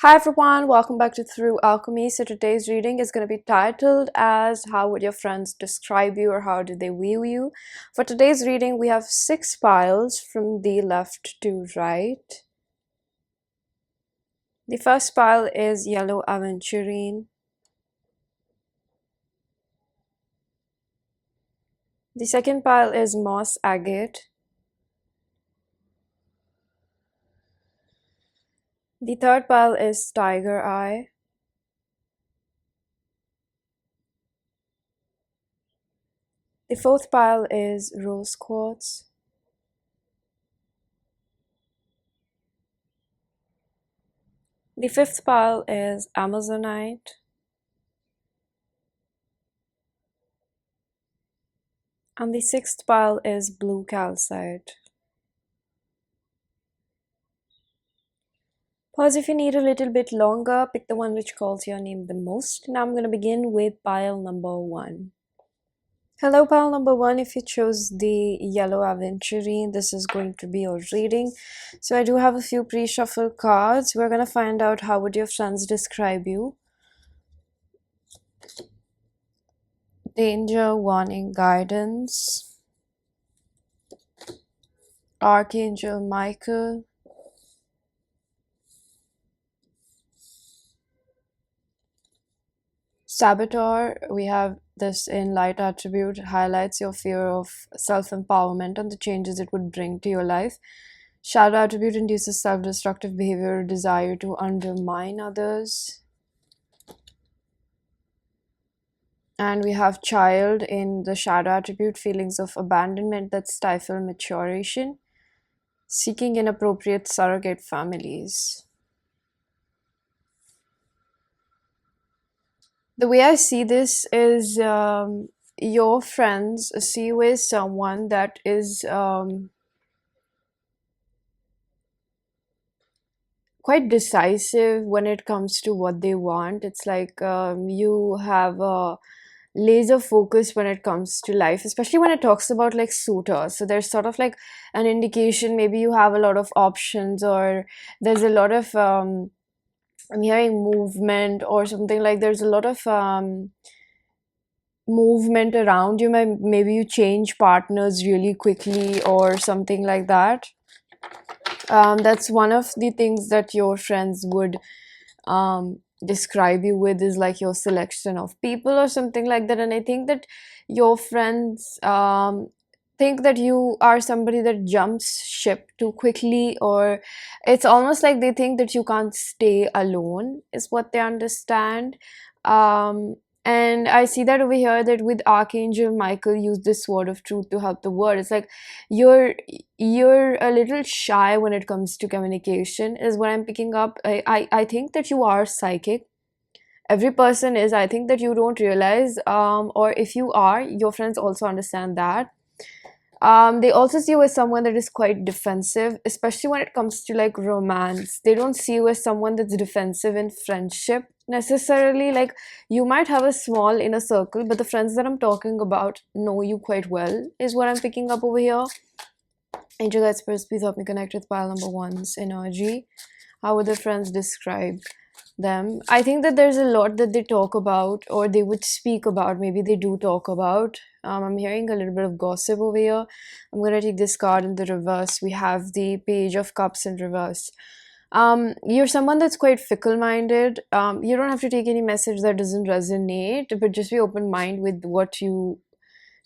Hi everyone, welcome back to Through Alchemy. So today's reading is going to be titled as How Would Your Friends Describe You or How Do They View You? For today's reading, we have 6 piles from the left to right. The first pile is Yellow Aventurine. The second pile is Moss Agate. The third pile is Tiger Eye. The fourth pile is Rose Quartz. The fifth pile is Amazonite. And the sixth pile is Blue Calcite. Pause if you need a little bit longer, pick the one which calls your name the most. Now I'm going to begin with pile number 1. Hello pile number 1, if you chose the Yellow Aventurine, this is going to be your reading. So I do have a few pre-shuffled cards. We're going to find out how would your friends describe you. Danger, warning, guidance. Archangel Michael. Saboteur, we have this in light attribute, highlights your fear of self-empowerment and the changes it would bring to your life. Shadow attribute induces self-destructive behavior or desire to undermine others. And we have child in the shadow attribute, feelings of abandonment that stifle maturation, seeking inappropriate surrogate families. The way I see this is your friends see you as someone that is quite decisive when it comes to what they want. It's like you have a laser focus when it comes to life, especially when it talks about like suitors. So there's sort of like an indication, maybe you have a lot of options, or there's a lot of I'm hearing movement or something, like there's a lot of movement around you. Maybe you change partners really quickly or something like that. That's one of the things that your friends would describe you with, is like your selection of people or something like that. And I think that your friends think that you are somebody that jumps ship too quickly, or it's almost like they think that you can't stay alone, is what they understand. And I see that over here, that with Archangel Michael used this sword of truth to help the world. It's like you're a little shy when it comes to communication, is what I'm picking up. I think that you are psychic. Every person is. I think that you don't realize, or if you are, your friends also understand that. They also see you as someone that is quite defensive, especially when it comes to like romance. They don't see you as someone that's defensive in friendship necessarily. Like, you might have a small inner circle, but the friends that I'm talking about know you quite well, is what I'm picking up over here. Angel guides, spirits, please help me connect with pile number 1's energy. How would the friends describe them? I think that there's a lot that they talk about, or they would speak about. Maybe they do talk about. I'm hearing a little bit of gossip over here. I'm going to take this card in the reverse. We have the Page of Cups in reverse. You're someone that's quite fickle-minded. You don't have to take any message that doesn't resonate, but just be open-minded with what you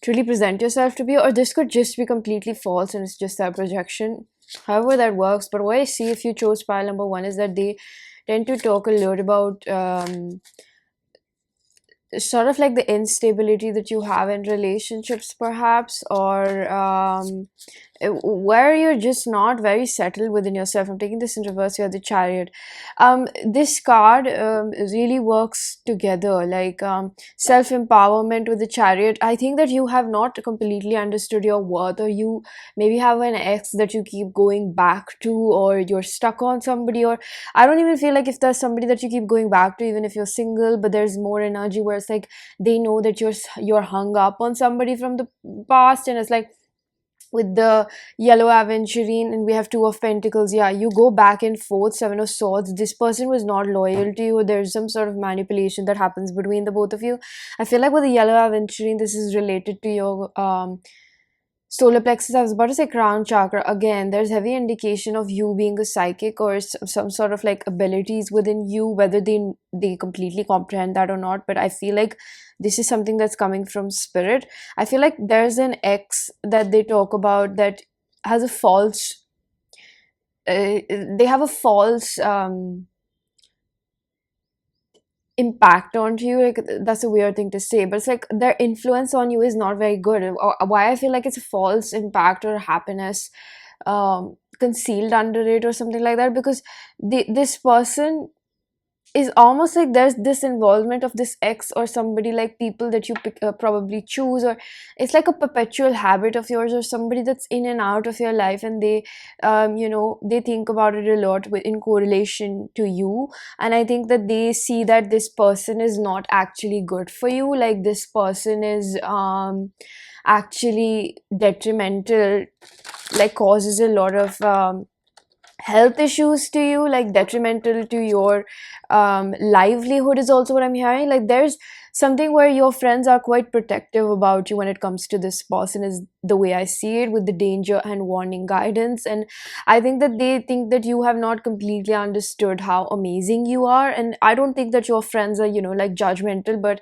truly present yourself to be, or this could just be completely false and it's just that projection. However that works. But what I see if you chose pile number 1 is that they tend to talk a lot about sort of like the instability that you have in relationships, perhaps, or where you're just not very settled within yourself. I'm taking this in reverse here, the Chariot. This card really works together, like self-empowerment with the Chariot. I think that you have not completely understood your worth, or you maybe have an ex that you keep going back to, or you're stuck on somebody, or I don't even feel like if there's somebody that you keep going back to, even if you're single, but there's more energy where it's like they know that you're hung up on somebody from the past, and it's like with the yellow aventurine, and we have two of pentacles. Yeah, you go back and forth. Seven of swords, this person was not loyal to you. There's some sort of manipulation that happens between the both of you. I feel like with the yellow aventurine, this is related to your solar plexus. I was about to say crown chakra again. There's heavy indication of you being a psychic or some sort of like abilities within you, whether they completely comprehend that or not. But I feel like this is something that's coming from spirit. I feel like there's an ex that they talk about that has a false they have a false impact onto you. Like, that's a weird thing to say, but it's like their influence on you is not very good. Or why I feel like it's a false impact or happiness concealed under it or something like that, because this person is almost like there's this involvement of this ex or somebody, like people that you probably choose, or it's like a perpetual habit of yours, or somebody that's in and out of your life, and they they think about it a lot in correlation to you. And I think that they see that this person is not actually good for you, like this person is actually detrimental, like causes a lot of health issues to you, like detrimental to your livelihood is also what I'm hearing. Like there's something where your friends are quite protective about you when it comes to this person, is the way I see it, with the danger and warning guidance. And I think that they think that you have not completely understood how amazing you are. And I don't think that your friends are like judgmental, but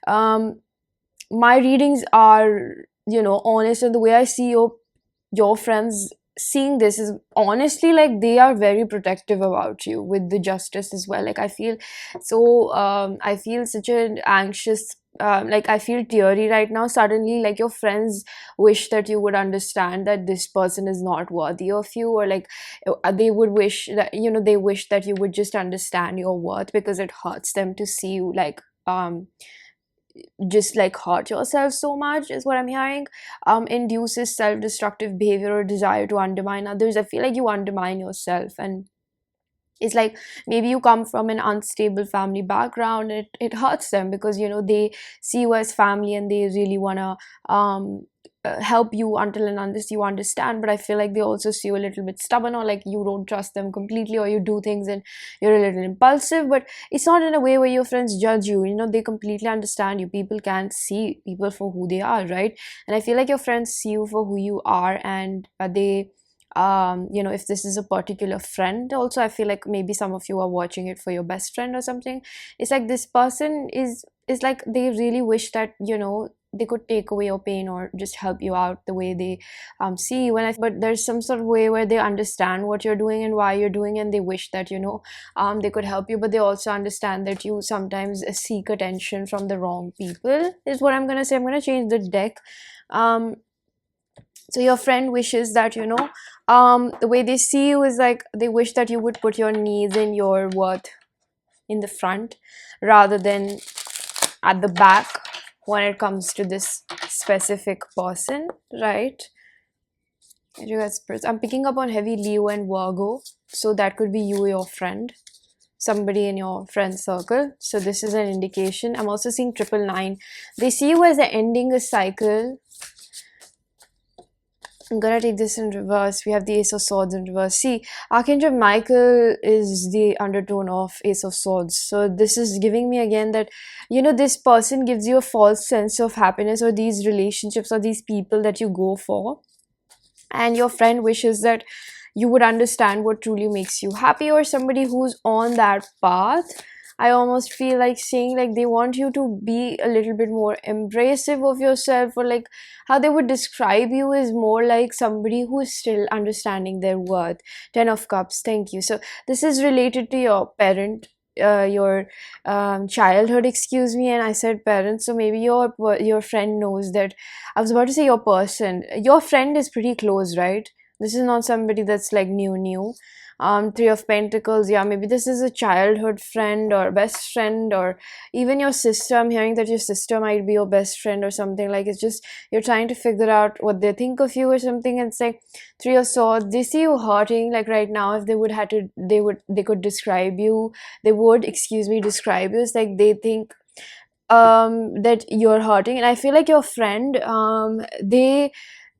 um my readings are honest, and the way I see your friends seeing this is honestly like they are very protective about you with the justice as well. Like I feel so I feel such an anxious, like I feel teary right now suddenly. Like your friends wish that you would understand that this person is not worthy of you, or like they would wish that they wish that you would just understand your worth, because it hurts them to see you like just like hurt yourself so much, is what I'm hearing. Induces self-destructive behavior or desire to undermine others. I feel like you undermine yourself, and it's like maybe you come from an unstable family background. It hurts them because they see you as family, and they really want to help you until and unless you understand. But I feel like they also see you a little bit stubborn, or like you don't trust them completely, or you do things and you're a little impulsive. But it's not in a way where your friends judge you. They completely understand you. People can't see people for who they are, right? And I feel like your friends see you for who you are, and they if this is a particular friend also, I feel like maybe some of you are watching it for your best friend or something. It's like this person is like they really wish that they could take away your pain or just help you out the way they see you. But there's some sort of way where they understand what you're doing and why you're doing, and they wish that they could help you. But they also understand that you sometimes seek attention from the wrong people, is what I'm gonna say. I'm gonna change the deck. So your friend wishes that the way they see you is like they wish that you would put your needs and your worth in the front rather than at the back when it comes to this specific person, right? You guys, I'm picking up on heavy Leo and Virgo, so that could be you, your friend, somebody in your friend circle. So this is an indication. I'm also seeing 999. They see you as ending a cycle. I'm gonna take this in reverse. We have the Ace of Swords in reverse. See, Archangel Michael is the undertone of Ace of Swords. So this is giving me again that, this person gives you a false sense of happiness, or these relationships or these people that you go for. And your friend wishes that you would understand what truly makes you happy, or somebody who's on that path. I almost feel like saying like they want you to be a little bit more embracive of yourself, or like how they would describe you is more like somebody who is still understanding their worth. 10 of Cups, thank you. So this is related to your parent, your childhood, excuse me, and I said parents, so maybe your friend knows that. I was about to say your friend is pretty close, right? This is not somebody that's like new. 3 of Pentacles, yeah, maybe this is a childhood friend or best friend, or even your sister. I'm hearing that your sister might be your best friend or something. Like it's just you're trying to figure out what they think of you or something. And it's like 3 of Swords, they see you hurting. Like right now, if they could describe you, describe you. It's like they think that you're hurting. And I feel like your friend, they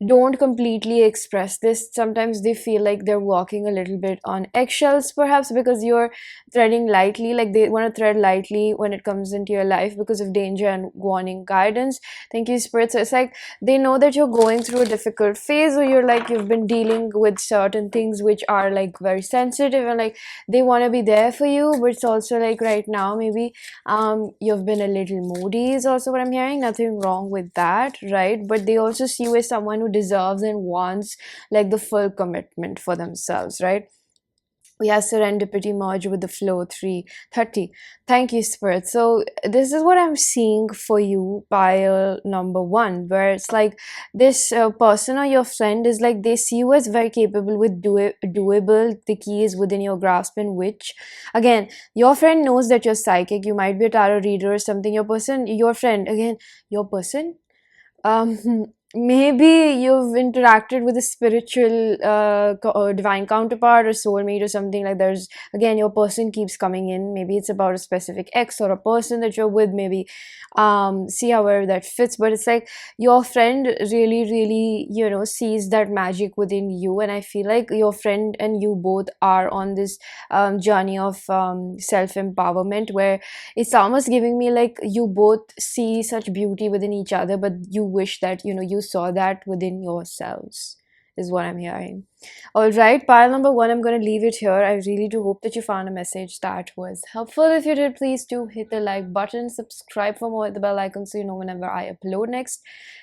don't completely express this. Sometimes they feel like they're walking a little bit on eggshells, perhaps because you're treading lightly, like they want to tread lightly when it comes into your life because of danger and warning guidance. Thank you, Spirit. So it's like they know that you're going through a difficult phase, or you're like you've been dealing with certain things which are like very sensitive, and like they want to be there for you. But it's also like right now, maybe you've been a little moody is also what I'm hearing. Nothing wrong with that, right? But they also see you as someone who deserves and wants like the full commitment for themselves, right? We have serendipity merge with the flow 330. Thank you, Spirit. So this is what I'm seeing for you, pile number one, where it's like this person or your friend is like they see you as very capable with doable. The key is within your grasp, in which again your friend knows that you're psychic. You might be a tarot reader or something. Your friend, again, your person, um maybe you've interacted with a spiritual divine counterpart or soulmate or something. Like there's again your person keeps coming in. Maybe it's about a specific ex or a person that you're with, maybe see however that fits. But it's like your friend really really sees that magic within you, and I feel like your friend and you both are on this journey of self-empowerment, where it's almost giving me like you both see such beauty within each other, but you wish that you saw that within yourselves, is what I'm hearing. All right, pile number one, I'm going to leave it here. I really do hope that you found a message that was helpful. If you did, please do hit the like button, subscribe for more, hit the bell icon so you know whenever I upload next.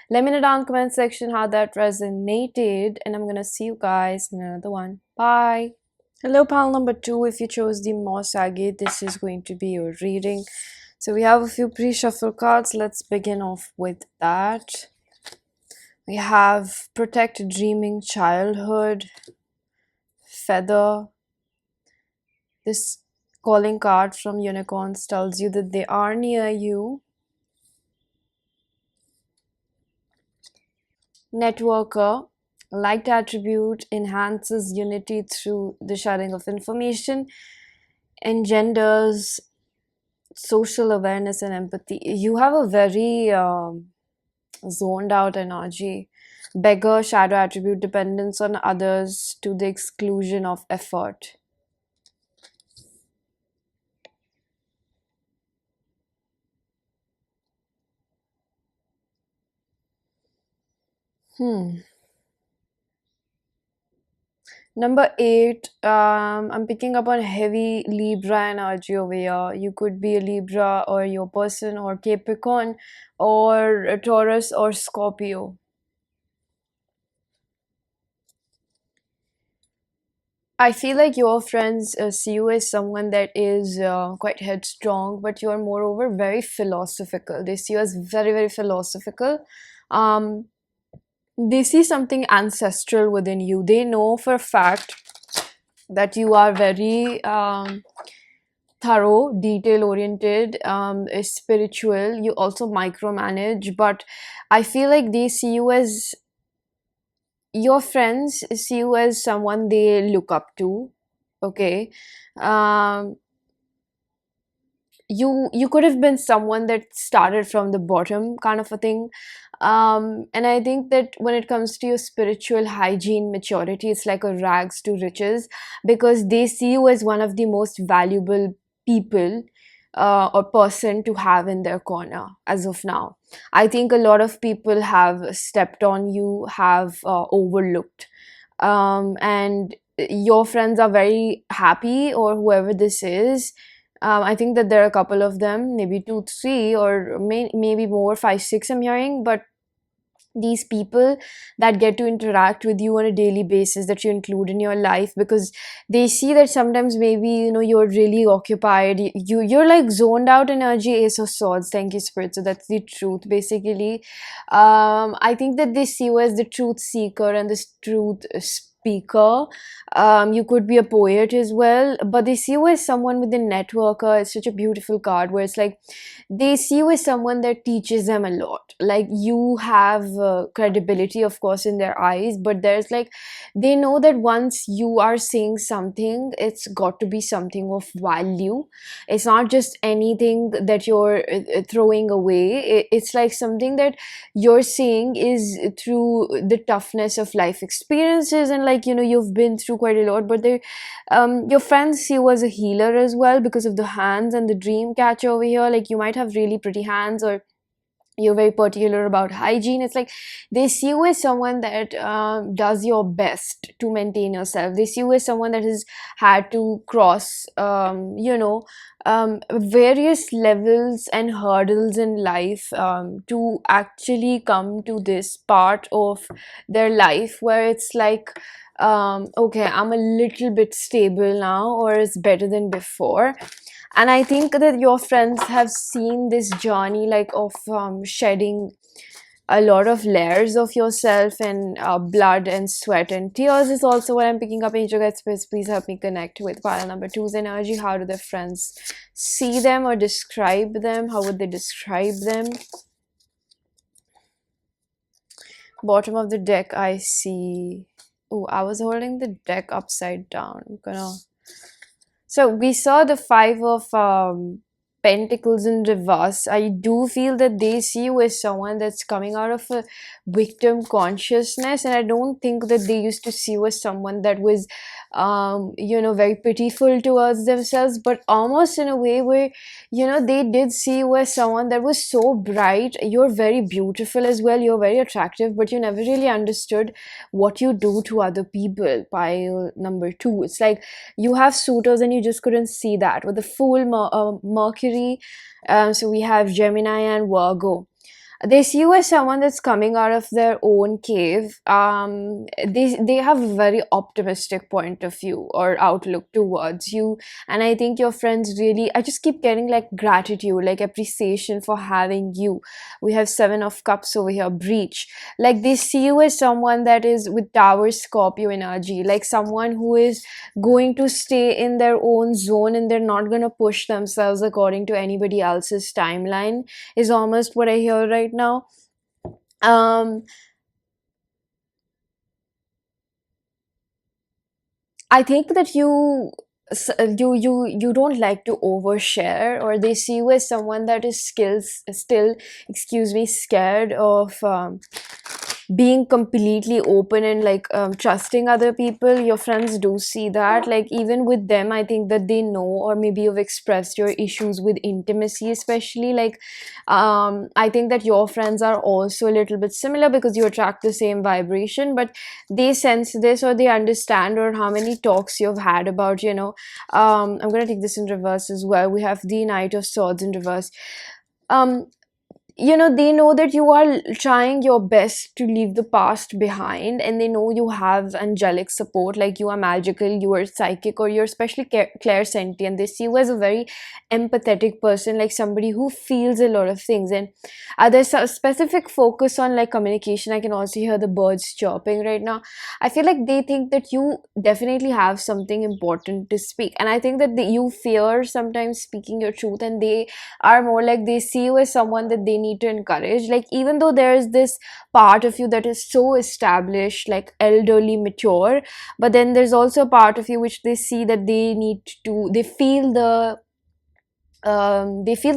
Let me know down in the comment section how that resonated, and I'm going to see you guys in another one. Bye. Hello, pile number two. If you chose the Moss Agate, this is going to be your reading. So we have a few pre-shuffle cards. Let's begin off with that. We have Protect Dreaming Childhood, Feather. This calling card from Unicorns tells you that they are near you. Networker. Light attribute enhances unity through the sharing of information, engenders social awareness and empathy. You have a very zoned out energy. Beggar, shadow attribute, dependence on others to the exclusion of effort. Number 8, I'm picking up on heavy Libra energy over here. You could be a Libra or your person, or Capricorn, or a Taurus or Scorpio. I feel like your friends see you as someone that is quite headstrong, but you are moreover very philosophical. They see you as very, very philosophical. Um, they see something ancestral within you. They know for a fact that you are very thorough, detail oriented, spiritual. You also micromanage, but I feel like they see you as your friends see you as someone they look up to. Okay. um you could have been someone that started from the bottom, kind of a thing. And I think that when it comes to your spiritual hygiene maturity, it's like a rags to riches, because they see you as one of the most valuable people or person to have in their corner as of now. I think a lot of people have stepped on you, have overlooked, and your friends are very happy, or whoever this is. I think that there are a couple of them, maybe two, three, or maybe more, five, six, I'm hearing. But these people that get to interact with you on a daily basis, that you include in your life, because they see that sometimes maybe you're really occupied, you're like zoned out energy. Ace of Swords, thank you, Spirit. So that's the truth basically. I think that they see you as the truth seeker and this truth speaker, you could be a poet as well, but they see you as someone with a networker. It's such a beautiful card where it's like they see you as someone that teaches them a lot. Like you have credibility, of course, in their eyes, but there's like they know that once you are saying something, it's got to be something of value. It's not just anything that you're throwing away. It's like something that you're saying is through the toughness of life experiences, and like you've been through quite a lot, but they your friends see you as a healer as well because of the hands and the dream catcher over here. Like you might have really pretty hands, or you're very particular about hygiene. It's like they see you as someone that does your best to maintain yourself. They see you as someone that has had to cross various levels and hurdles in life to actually come to this part of their life where it's like okay, I'm a little bit stable now, or it's better than before. And I think that your friends have seen this journey like of shedding a lot of layers of yourself, and blood and sweat and tears is also what I'm picking up. Angel guides, please help me connect with pile number two's energy. How do their friends see them or describe them? How would they describe them? Bottom of the deck, I see. Oh, I was holding the deck upside down. I'm gonna. So we saw the five of pentacles in reverse. I do feel that they see you as someone that's coming out of a victim consciousness, and I don't think that they used to see you as someone that was very pitiful towards themselves, but almost in a way where they did see you as someone that was so bright. You're very beautiful as well, you're very attractive, but you never really understood what you do to other people. Pile number two, it's like you have suitors and you just couldn't see that with the full Mercury. So we have Gemini and Virgo. They see you as someone that's coming out of their own cave. They have a very optimistic point of view or outlook towards you, and I think your friends really, I just keep getting like gratitude, like appreciation for having you. We have Seven of Cups over here, breach. Like they see you as someone that is with Tower Scorpio energy, like someone who is going to stay in their own zone, and they're not going to push themselves according to anybody else's timeline, is almost what I hear right now. I think that you don't like to overshare, or they see you as someone that is still, excuse me, scared of being completely open and like trusting other people. Your friends do see that. Like even with them, I think that they know, or maybe you've expressed your issues with intimacy, especially. Like I think that your friends are also a little bit similar because you attract the same vibration, but they sense this, or they understand, or how many talks you've had about I'm gonna take this in reverse as well. We have the Knight of Swords in reverse. um they know that you are trying your best to leave the past behind, and they know you have angelic support, like you are magical, you are psychic, or you're especially clairsentient. They see you as a very empathetic person, like somebody who feels a lot of things. And there's a specific focus on like communication. I can also hear the birds chirping right now. I feel like they think that you definitely have something important to speak, and I think that you fear sometimes speaking your truth, and they are more like they see you as someone that they need to encourage. Like even though there's this part of you that is so established, like elderly, mature, but then there's also a part of you which they see that they feel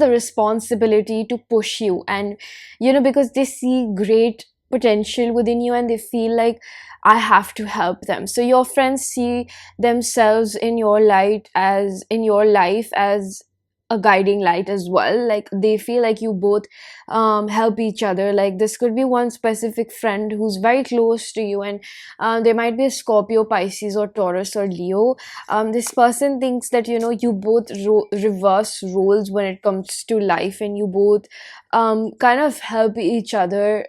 the responsibility to push you, and because they see great potential within you, and they feel like I have to help them. So your friends see themselves in your life as a guiding light as well. Like they feel like you both help each other. Like this could be one specific friend who's very close to you, and there might be a Scorpio, Pisces, or Taurus, or Leo. This person thinks that you both reverse roles when it comes to life, and you both kind of help each other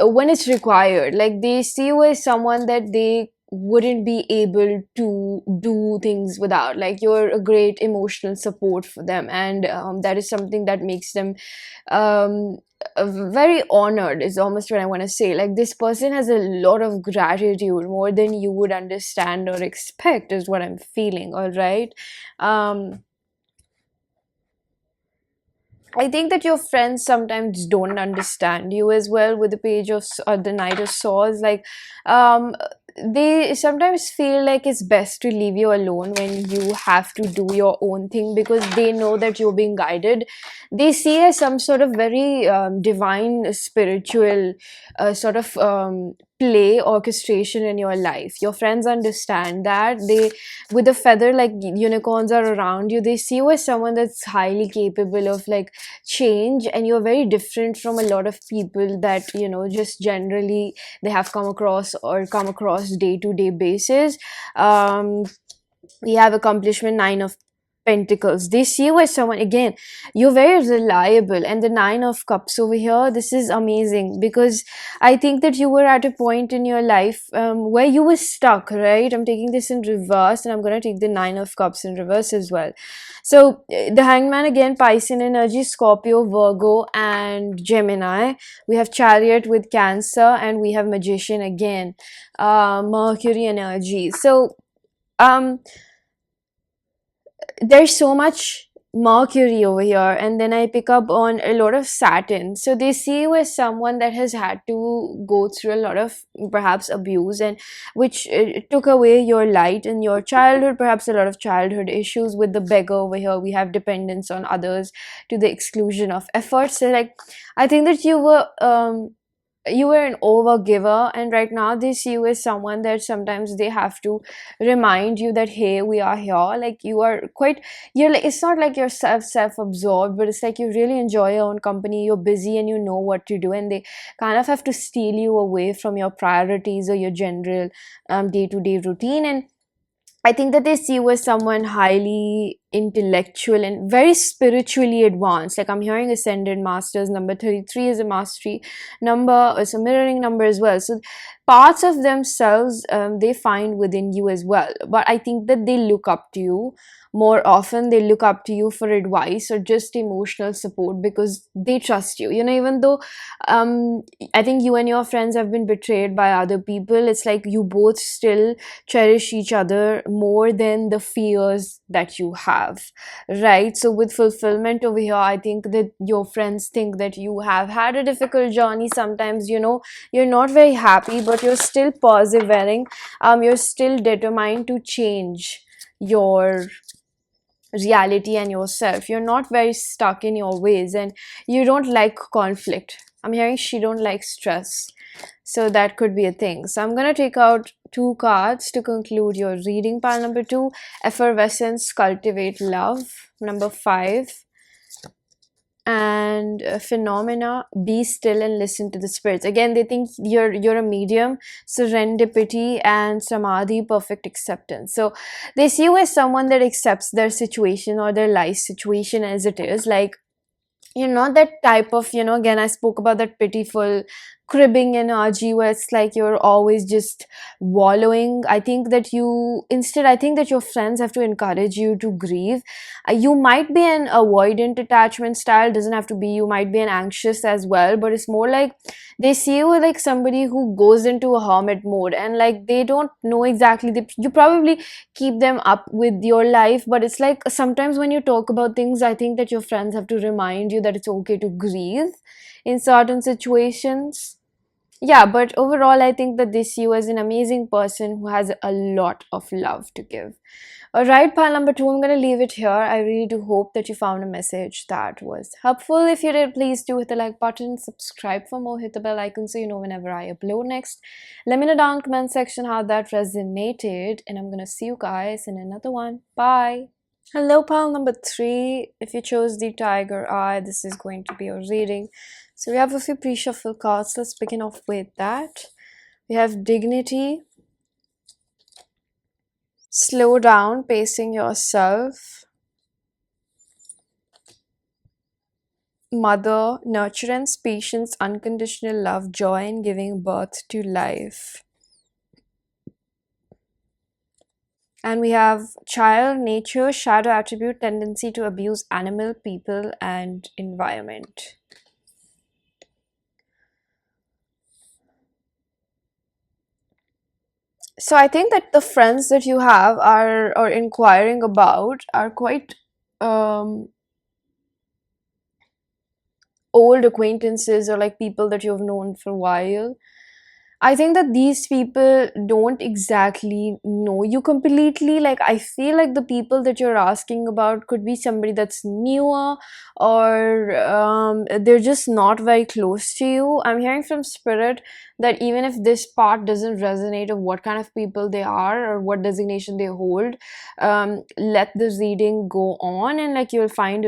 when it's required. Like they see you as someone that they wouldn't be able to do things without. Like, you're a great emotional support for them, and that is something that makes them um very honored, is almost what I want to say. Like, this person has a lot of gratitude, more than you would understand or expect, is what I'm feeling. All right. um I think that your friends sometimes don't understand you as well, with the page of the Knight of Swords. Like, um, they sometimes feel like it's best to leave you alone when you have to do your own thing, because they know that you're being guided. They see as some sort of very divine, spiritual sort of play orchestration in your life. Your friends understand that. They, with a feather like unicorns are around you, they see you as someone that's highly capable of like change, and you're very different from a lot of people that, just generally they have come across day to day basis. We have accomplishment, Nine of Pentacles. They see you as someone, again, you're very reliable. And the Nine of Cups over here, this is amazing, because I think that you were at a point in your life where you were stuck, right? I'm taking this in reverse, and I'm going to take the Nine of Cups in reverse as well. So the Hangman, again, Piscean energy, Scorpio, Virgo, and Gemini. We have Chariot with Cancer, and we have Magician again, Mercury energy. So um there's so much Mercury over here, and then I pick up on a lot of Saturn. So they see you as someone that has had to go through a lot of perhaps abuse, and which took away your light in your childhood, perhaps a lot of childhood issues. With the Beggar over here, we have dependence on others to the exclusion of effort. So, like, I think that you were an overgiver, and right now they see you as someone that sometimes they have to remind you that, hey, we are here. Like, you're like, it's not like you're self-absorbed, but it's like you really enjoy your own company, you're busy, and you know what to do, and they kind of have to steal you away from your priorities or your general day-to-day routine. And I think that they see you as someone highly intellectual and very spiritually advanced. Like, I'm hearing Ascended Masters, number 33 is a mastery number, it's a mirroring number as well. So, parts of themselves they find within you as well. But I think that they look up to you more often. They look up to you for advice or just emotional support, because they trust you. Even though um, I think you and your friends have been betrayed by other people, it's like you both still cherish each other more than the fears that you have, right? So with fulfillment over here, I think that your friends think that you have had a difficult journey. Sometimes, you're not very happy, but you're still persevering. You're still determined to change your reality and yourself. You're not very stuck in your ways, and you don't like conflict. I'm hearing she don't like stress. So that could be a thing. So I'm going to take out two cards to conclude your reading. Pile number 2, Effervescence, Cultivate Love. Number 5, and Phenomena, Be Still and Listen to the Spirits. Again, they think you're a medium. Serendipity and Samadhi, Perfect Acceptance. So they see you as someone that accepts their situation or their life situation as it is. Like, you're not that type of, again, I spoke about that pitiful cribbing energy where it's like you're always just wallowing. I think that your friends have to encourage you to grieve. You might be an avoidant attachment style, doesn't have to be. You might be an anxious as well, but it's more like they see you like somebody who goes into a hermit mode, and like they don't know exactly. You probably keep them up with your life, but it's like sometimes when you talk about things, I think that your friends have to remind you that it's okay to grieve in certain situations. Yeah, but overall, I think that they see you as an amazing person who has a lot of love to give. Alright, pile number 2, I'm going to leave it here. I really do hope that you found a message that was helpful. If you did, please do hit the like button, subscribe for more, hit the bell icon so you know whenever I upload next. Let me know down in the comment section how that resonated, and I'm going to see you guys in another one. Bye! Hello, pile number 3. If you chose the Tiger Eye, this is going to be your reading. So we have a few pre-shuffle cards. Let's begin off with that. We have Dignity, Slow Down, Pacing Yourself, Mother, Nurturance, Patience, Unconditional Love, Joy in Giving Birth to Life. And we have child, nature, shadow attribute, tendency to abuse animal, people, and environment. So I think that the friends that you have are or inquiring about are quite um, old acquaintances, or like people that you've known for a while. I think that these people don't exactly know you completely. Like, I feel like the people that you're asking about could be somebody that's newer, or they're just not very close to you. I'm hearing from Spirit that even if this part doesn't resonate of what kind of people they are or what designation they hold, let the reading go on, and like you'll find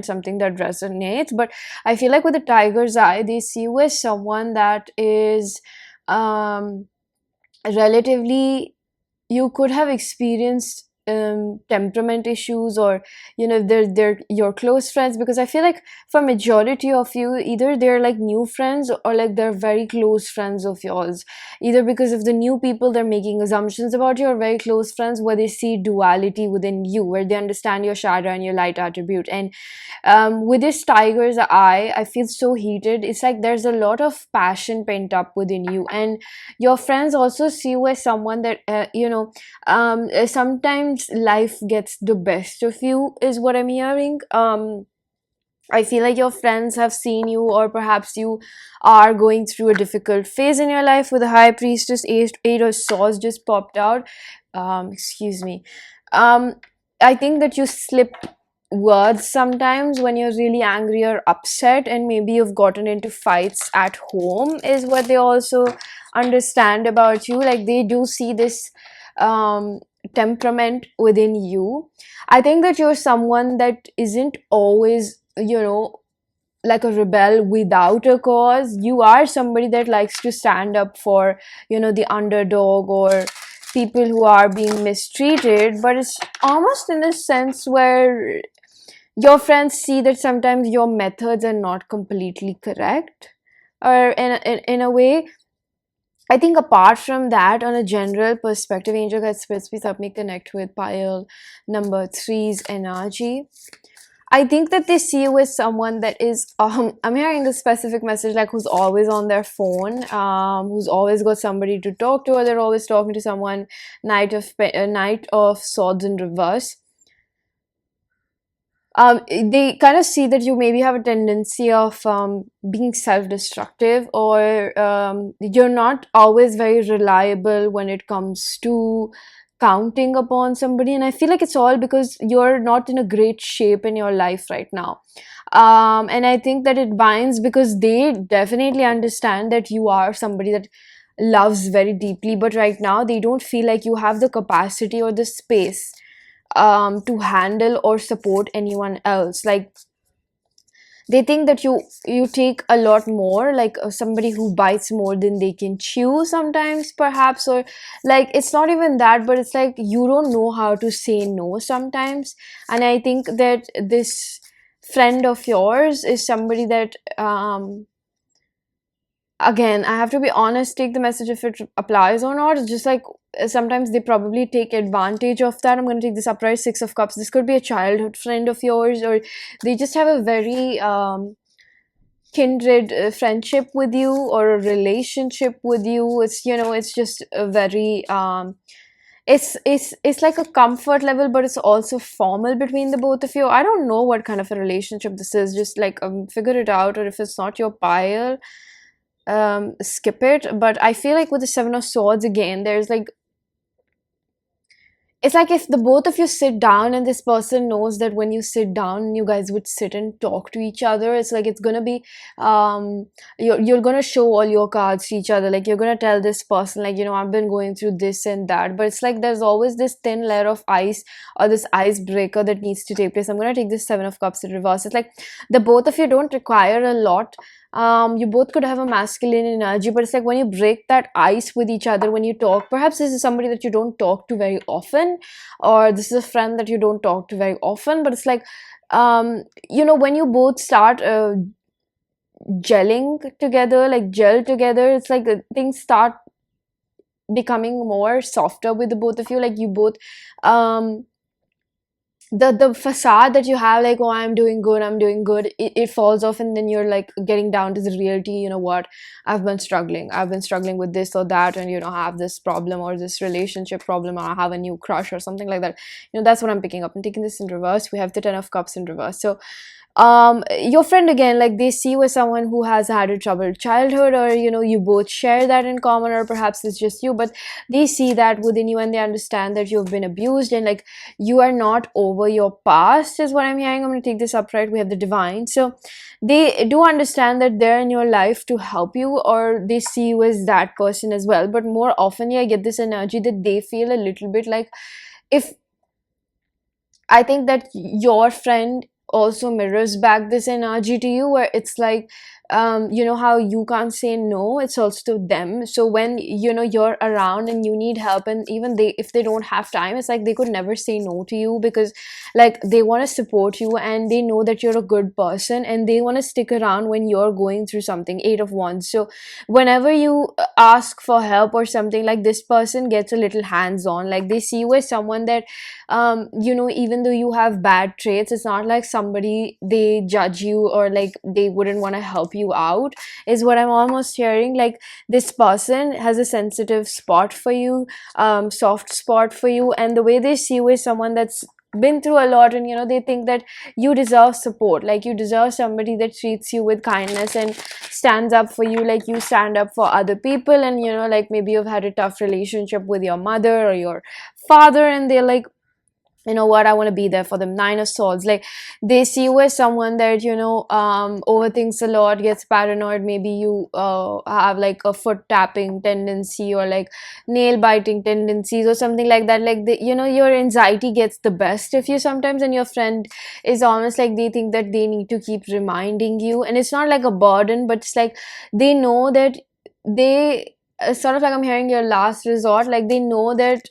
something that resonates. But I feel like with the tiger's eye, they see you as someone that is um, relatively, you could have experienced temperament issues, or they're your close friends, because I feel like for majority of you, either they're like new friends or like they're very close friends of yours, either because of the new people they're making assumptions about you, or very close friends where they see duality within you, where they understand your shadow and your light attribute. And with this tiger's eye, I feel so heated. It's like there's a lot of passion pent up within you, and your friends also see you as someone that sometimes life gets the best of you, is what I'm hearing. I feel like your friends have seen you, or perhaps you are going through a difficult phase in your life. With the High Priestess, Eight of Swords just popped out. Excuse me. Um, I think that you slip words sometimes when you're really angry or upset, and maybe you've gotten into fights at home, is what they also understand about you. Like, they do see this temperament within you. I think that you're someone that isn't always, like a rebel without a cause. You are somebody that likes to stand up for, the underdog, or people who are being mistreated. But it's almost in a sense where your friends see that sometimes your methods are not completely correct, or in a way. I think apart from that, on a general perspective, Angel Guide Spirits, please help me connect with pile number three's energy. I think that they see you as someone that is, I'm hearing a specific message, like who's always on their phone, who's always got somebody to talk to, or they're always talking to someone. Knight of Swords in reverse. They kind of see that you maybe have a tendency of being self-destructive, or you're not always very reliable when it comes to counting upon somebody. And I feel like it's all because you're not in a great shape in your life right now. And I think that it binds because they definitely understand that you are somebody that loves very deeply, but right now they don't feel like you have the capacity or the space to handle or support anyone else. Like, they think that you take a lot more, like somebody who bites more than they can chew sometimes, perhaps. Or like, it's not even that, but it's like you don't know how to say no sometimes. And I think that this friend of yours is somebody that, again, I have to be honest, take the message if it applies or not. It's just like sometimes they probably take advantage of that. I'm going to take this upright Six of Cups. This could be a childhood friend of yours, or they just have a very kindred friendship with you, or a relationship with you. It's, it's just a very it's like a comfort level, but it's also formal between the both of you. I don't know what kind of a relationship this is. Just like figure it out, or if it's not your pile, skip it. But I feel like with the Seven of Swords, again, there's like, it's like if the both of you sit down, and this person knows that when you sit down, you guys would sit and talk to each other. It's like it's gonna be you're gonna show all your cards to each other. Like, you're gonna tell this person, like, I've been going through this and that. But it's like there's always this thin layer of ice, or this icebreaker that needs to take place. I'm gonna take this Seven of Cups in reverse. It's like the both of you don't require a lot. You both could have a masculine energy, but it's like when you break that ice with each other, when you talk, perhaps this is somebody that you don't talk to very often, or this is a friend that you don't talk to very often. But it's like, when you both start gelling together, like gel together, it's like things start becoming more softer with the both of you. Like you both, um the facade that you have, like, oh, I'm doing good, it falls off, and then you're like getting down to the reality. You know what, I've been struggling with this or that, and you know, have this problem or this relationship problem, or I have a new crush or something like that. You know, that's what I'm picking up. I'm taking this in reverse. We have the 10 of cups in reverse. So your friend, again, like, they see you as someone who has had a troubled childhood, or you know, you both share that in common, or perhaps it's just you, but they see that within you, and they understand that you've been abused, and like, you are not over your past, is what I'm hearing. I'm going to take this upright. We have the divine. So they do understand that they're in your life to help you, or they see you as that person as well. But more often, yeah, I get this energy that they feel a little bit like, if I think that your friend also mirrors back this energy to you, where it's like, you know how you can't say no, it's also to them. So when, you know, you're around and you need help, and even they, if they don't have time, it's like they could never say no to you, because like, they want to support you, and they know that you're a good person, and they want to stick around when you're going through something. 8 of wands. So whenever you ask for help or something, like, this person gets a little hands on. Like, they see you as someone that, you know, even though you have bad traits, it's not like somebody they judge you, or like they wouldn't want to help you out, is what I'm almost hearing. Like, this person has a sensitive spot for you, soft spot for you, and the way they see you is someone that's been through a lot, and you know, they think that you deserve support. Like, you deserve somebody that treats you with kindness and stands up for you, like you stand up for other people. And you know, like, maybe you've had a tough relationship with your mother or your father, and they're like, you know what, I want to be there for them. 9 of swords. Like, they see you as someone that, you know, overthinks a lot, gets paranoid. Maybe you have like a foot tapping tendency, or like nail biting tendencies, or something like that. Like, you know, your anxiety gets the best of you sometimes, and your friend is almost like, they think that they need to keep reminding you, and it's not like a burden, but it's like, they know that they, sort of like, I'm hearing your last resort. Like, they know that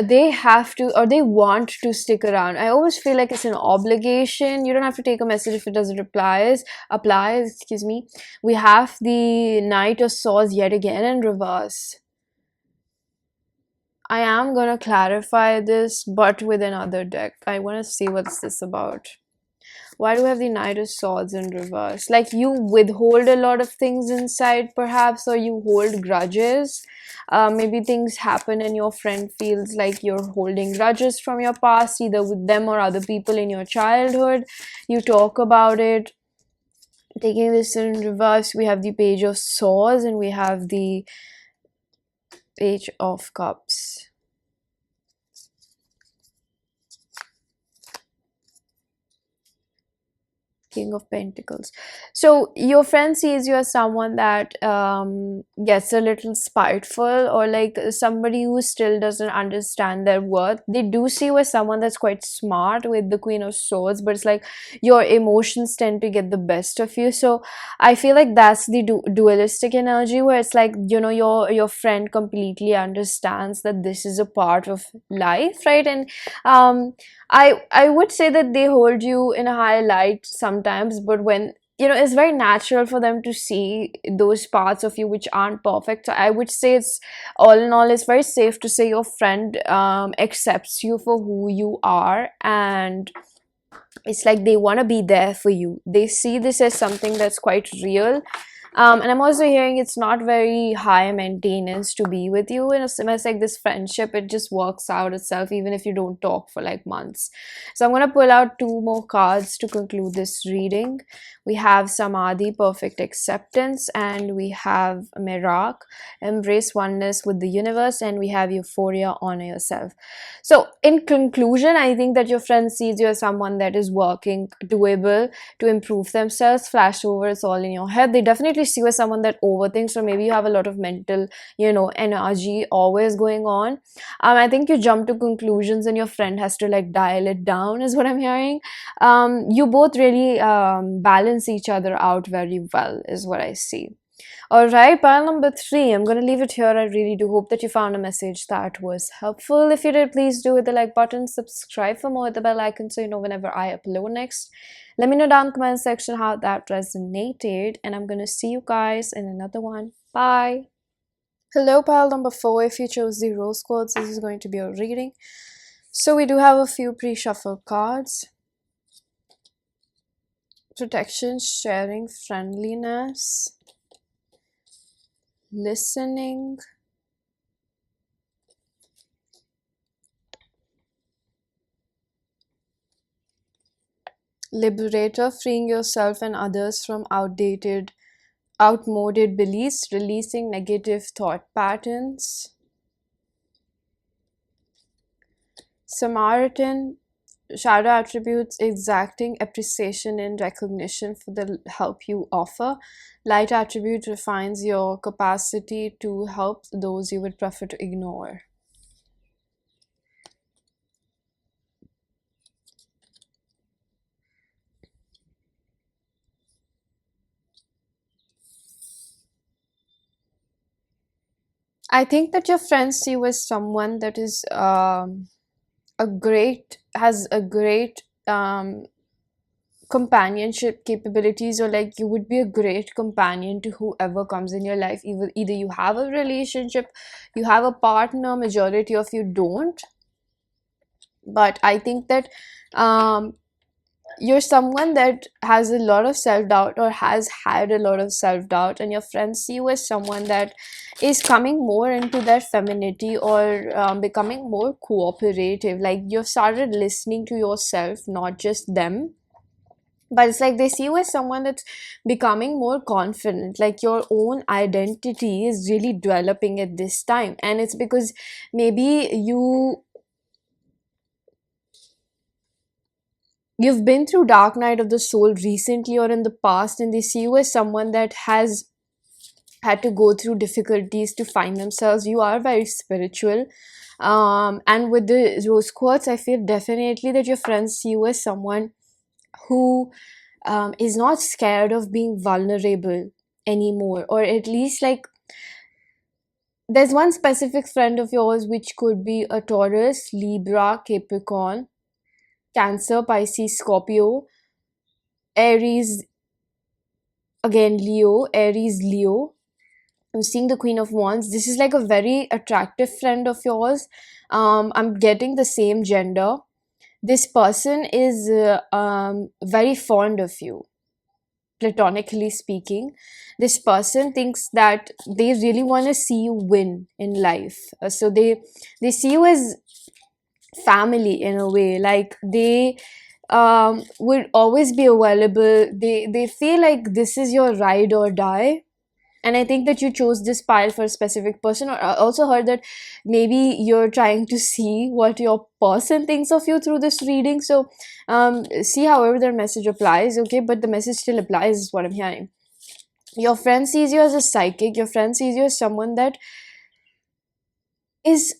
they have to, or they want to stick around. I always feel like it's an obligation. You don't have to take a message if it doesn't applies, excuse me. We have the Knight of Swords yet again in reverse. I am gonna clarify this, but with another deck. I want to see what's this about. Why do we have the Knight of Swords in reverse? Like, you withhold a lot of things inside, perhaps, or you hold grudges. Maybe things happen and your friend feels like you're holding grudges from your past, either with them or other people in your childhood. You talk about it. Taking this in reverse, we have the Page of Swords, and we have the Page of Cups. King of Pentacles. So your friend sees you as someone that gets a little spiteful, or like somebody who still doesn't understand their worth. They do see you as someone that's quite smart with the Queen of Swords, but it's like your emotions tend to get the best of you. So I feel like that's the dualistic energy, where it's like, you know, your friend completely understands that this is a part of life, right? And I would say that they hold you in a high light sometimes, but when, you know, it's very natural for them to see those parts of you which aren't perfect. So I would say, it's all in all, it's very safe to say your friend accepts you for who you are, and it's like they want to be there for you. They see this as something that's quite real. And I'm also hearing it's not very high maintenance to be with you. In a sense, like, this friendship, it just works out itself, even if you don't talk for like months. So I'm going to pull out 2 more cards to conclude this reading. We have Samadhi, perfect acceptance, and we have Merak, embrace oneness with the universe, and we have Euphoria, honor yourself. So in conclusion, I think that your friend sees you as someone that is working, doable, to improve themselves. Flash over, it's all in your head. They definitely see you as someone that overthinks, or maybe you have a lot of mental, you know, energy always going on. I think you jump to conclusions, and your friend has to like dial it down, is what I'm hearing. You both really balance each other out very well, is what I see. Alright, pile number 3. I'm going to leave it here. I really do hope that you found a message that was helpful. If you did, please do hit the like button, subscribe for more, hit the bell icon so you know whenever I upload next. Let me know down in the comment section how that resonated, and I'm going to see you guys in another one. Bye! Hello, pile number 4. If you chose the rose quartz, this is going to be a reading. So we do have a few pre-shuffled cards. Protection, sharing, friendliness, listening, liberator, freeing yourself and others from outmoded beliefs, releasing negative thought patterns. Samaritan, shadow attributes, exacting appreciation and recognition for the help you offer. Light attribute refines your capacity to help those you would prefer to ignore. I think that your friends see you as someone that is has a great companionship capabilities, or like you would be a great companion to whoever comes in your life. Either you have a relationship, you have a partner, majority of you don't, but I think that um you're someone that has a lot of self-doubt or has had a lot of self-doubt, and your friends see you as someone that is coming more into their femininity, or becoming more cooperative. Like you've started listening to yourself, not just them, but it's like they see you as someone that's becoming more confident. Like your own identity is really developing at this time, and it's because maybe you've been through dark night of the soul recently or in the past, and they see you as someone that has had to go through difficulties to find themselves. You are very spiritual, and with the rose quartz, I feel definitely that your friends see you as someone who is not scared of being vulnerable anymore, or at least like there's one specific friend of yours which could be a Taurus, Libra, Capricorn, Cancer, Pisces, Scorpio, Aries, again Leo, Aries, Leo. I'm seeing the Queen of Wands. This is like a very attractive friend of yours. I'm getting the same gender. This person is very fond of you, platonically speaking. This person thinks that they really want to see you win in life. So they see you as family in a way. Like they would always be available. They feel like this is your ride or die. And I think that you chose this pile for a specific person. Or I also heard that maybe you're trying to see what your person thinks of you through this reading. So see however their message applies, okay? But the message still applies, is what I'm hearing. Your friend sees you as a psychic. Your friend sees you as someone that is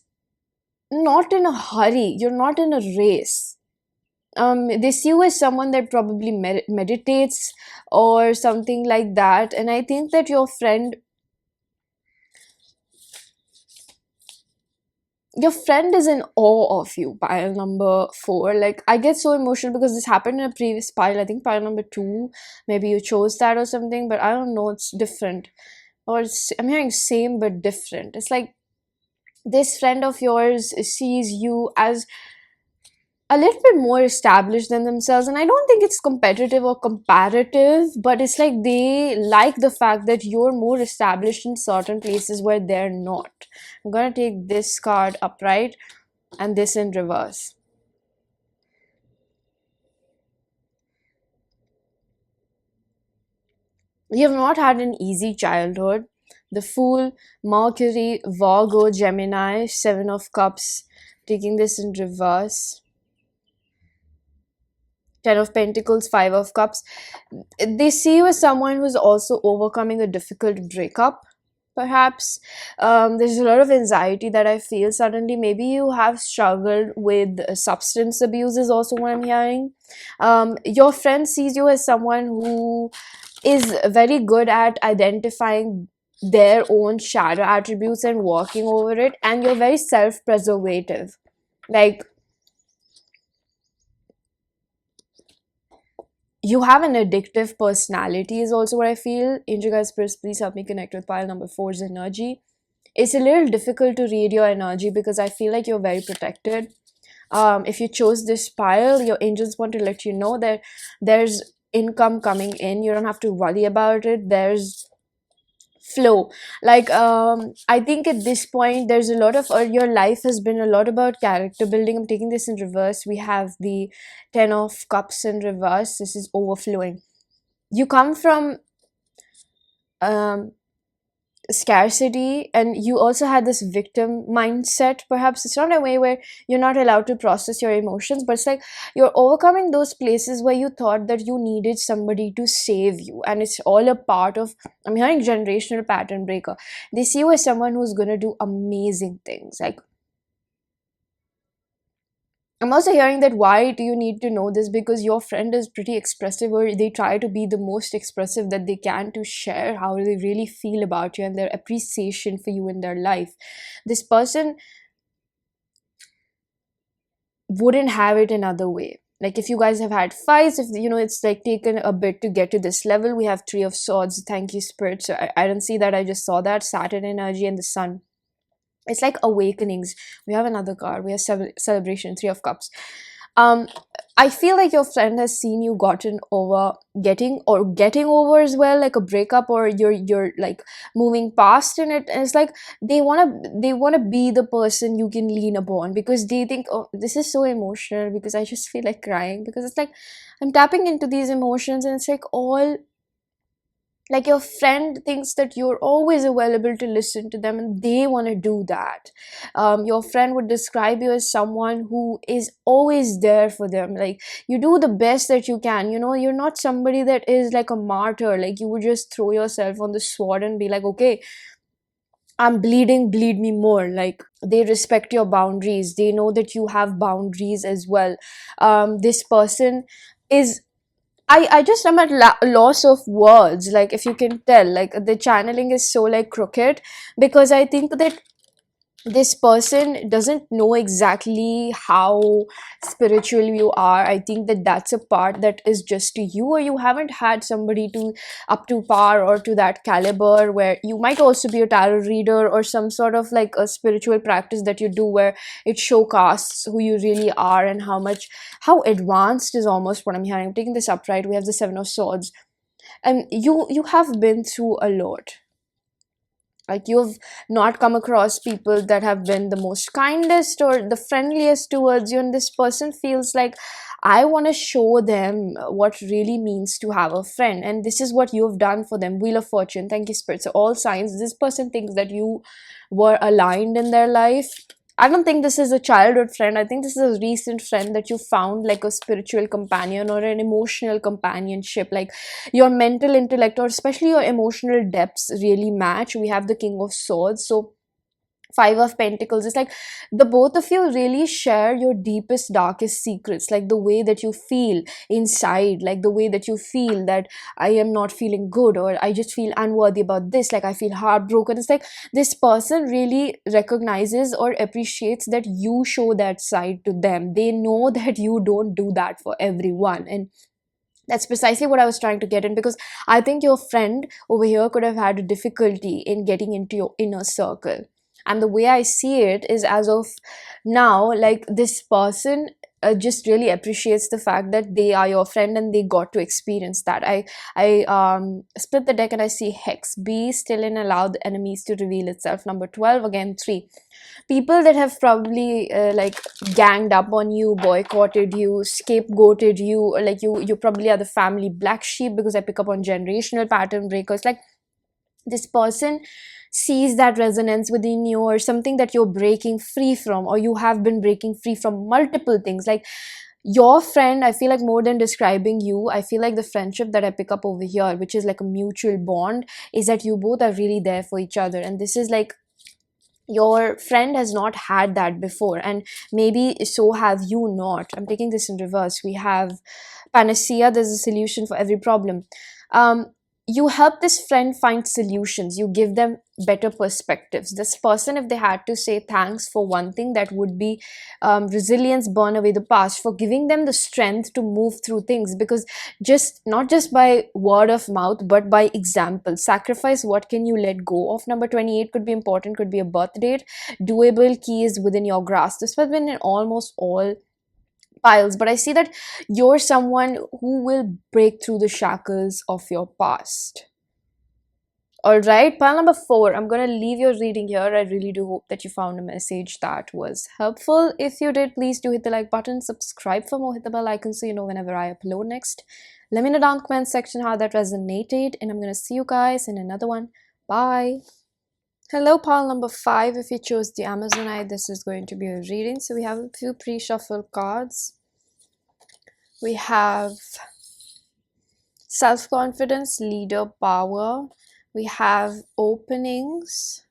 not in a hurry. You're not in a race. They see you as someone that probably meditates or something like that. And I think that your friend is in awe of you. Pile number 4. Like I get so emotional because this happened in a previous pile. I think pile number 2, maybe you chose that or something, but I don't know, it's different. Or I'm hearing same but different. It's like this friend of yours sees you as a little bit more established than themselves, and I don't think it's competitive or comparative, but it's like they like the fact that you're more established in certain places where they're not. I'm gonna take this card upright and this in reverse. You have not had an easy childhood. The Fool, Mercury, Virgo, Gemini, Seven of Cups, taking this in reverse. Ten of Pentacles, Five of Cups. They see you as someone who's also overcoming a difficult breakup, perhaps. There's a lot of anxiety that I feel suddenly. Maybe you have struggled with substance abuse, is also what I'm hearing. Your friend sees you as someone who is very good at identifying their own shadow attributes and working over it, and you're very self-preservative. Like you have an addictive personality is also what I feel. Angel guys, please help me connect with pile number 4's energy. it's a little difficult to read your energy because I feel like you're very protected. If you chose this pile, your angels want to let you know that there's income coming in. You don't have to worry about it. There's flow. Like I think at this point there's a lot of your life has been a lot about character building. I'm taking this in reverse. We have the 10 of cups in reverse. This is overflowing. You come from um scarcity, and you also had this victim mindset. Perhaps it's not a way where you're not allowed to process your emotions, but it's like you're overcoming those places where you thought that you needed somebody to save you, and it's all a part of, I'm hearing generational pattern breaker. They see you as someone who's going to do amazing things. Like, I'm also hearing that why do you need to know this? Because your friend is pretty expressive, or they try to be the most expressive that they can to share how they really feel about you and their appreciation for you in their life. This person wouldn't have it another way. Like, if you guys have had fights, if you know it's like taken a bit to get to this level. We have Three of Swords. Thank you, Spirit. So I don't see that. I just saw that Saturn energy and the Sun. It's like awakenings. We have another card. We have celebration, Three of Cups. um I feel like your friend has seen you getting over as well, like a breakup, or you're like moving past in it, and it's like they want to be the person you can lean upon, because they think, oh, this is so emotional, because I just feel like crying, because it's like I'm tapping into these emotions, and it's like all like your friend thinks that you're always available to listen to them, and they want to do that. Your friend would describe you as someone who is always there for them. Like, you do the best that you can. You're not somebody that is like a martyr. Like, you would just throw yourself on the sword and be like, okay, I'm bleeding, bleed me more. Like, they respect your boundaries. They know that you have boundaries as well. This person is, I just am at loss of words. Like, if you can tell, like, the channeling is so like crooked, because I think that this person doesn't know exactly how spiritual you are. I think that that's a part that is just to you, or you haven't had somebody to up to par or to that caliber, where you might also be a tarot reader or some sort of like a spiritual practice that you do, where it showcasts who you really are and how advanced is almost what I'm hearing. I'm taking this upright. We have the Seven of Swords, and you have been through a lot. Like, you've not come across people that have been the most kindest or the friendliest towards you, and this person feels like, I want to show them what really means to have a friend, and this is what you've done for them. Wheel of Fortune. Thank you, Spirit. So all signs, this person thinks that you were aligned in their life. I don't think this is a childhood friend. I think this is a recent friend that you found, like a spiritual companion or an emotional companionship. Like, your mental intellect, or especially your emotional depths, really match. We have the King of Swords. So Five of Pentacles. It's like the both of you really share your deepest, darkest secrets, like the way that you feel inside, like the way that you feel that I am not feeling good, or I just feel unworthy about this, like I feel heartbroken. It's like this person really recognizes or appreciates that you show that side to them. They know that you don't do that for everyone, and that's precisely what I was trying to get in, because I think your friend over here could have had a difficulty in getting into your inner circle. And the way I see it is, as of now, like, this person just really appreciates the fact that they are your friend and they got to experience that. I split the deck and I see Hex. Be still and allow the enemies to reveal itself. Number 12, again 3. People that have probably like ganged up on you, boycotted you, scapegoated you, or like you probably are the family black sheep, because I pick up on generational pattern breakers. Like, this person sees that resonance within you, or something that you're breaking free from, or you have been breaking free from multiple things. Like, your friend, I feel like, more than describing you, I feel like the friendship that I pick up over here, which is like a mutual bond, is that you both are really there for each other. And this is like, your friend has not had that before, and maybe so have you not. I'm taking this in reverse. We have Panacea. There's a solution for every problem. um you help this friend find solutions, you give them better perspectives. This person, if they had to say thanks for one thing, that would be resilience, burn away the past, for giving them the strength to move through things. Because just not just by word of mouth, but by example. Sacrifice, what can you let go of? Number 28 could be important, could be a birth date. Doable, key is within your grasp. This has been in almost all piles, but I see that you're someone who will break through the shackles of your past. All right, pile number 4. I'm gonna leave your reading here. I really do hope that you found a message that was helpful. If you did, please do hit the like button, subscribe for more, hit the bell icon so you know whenever I upload next. Let me know down in the comment section how that resonated, and I'm gonna see you guys in another one. Bye. Hello, pile number 5. If you chose the Amazonite, this is going to be a reading. So we have a few pre-shuffled cards. We have self-confidence, leader, power. We have openings.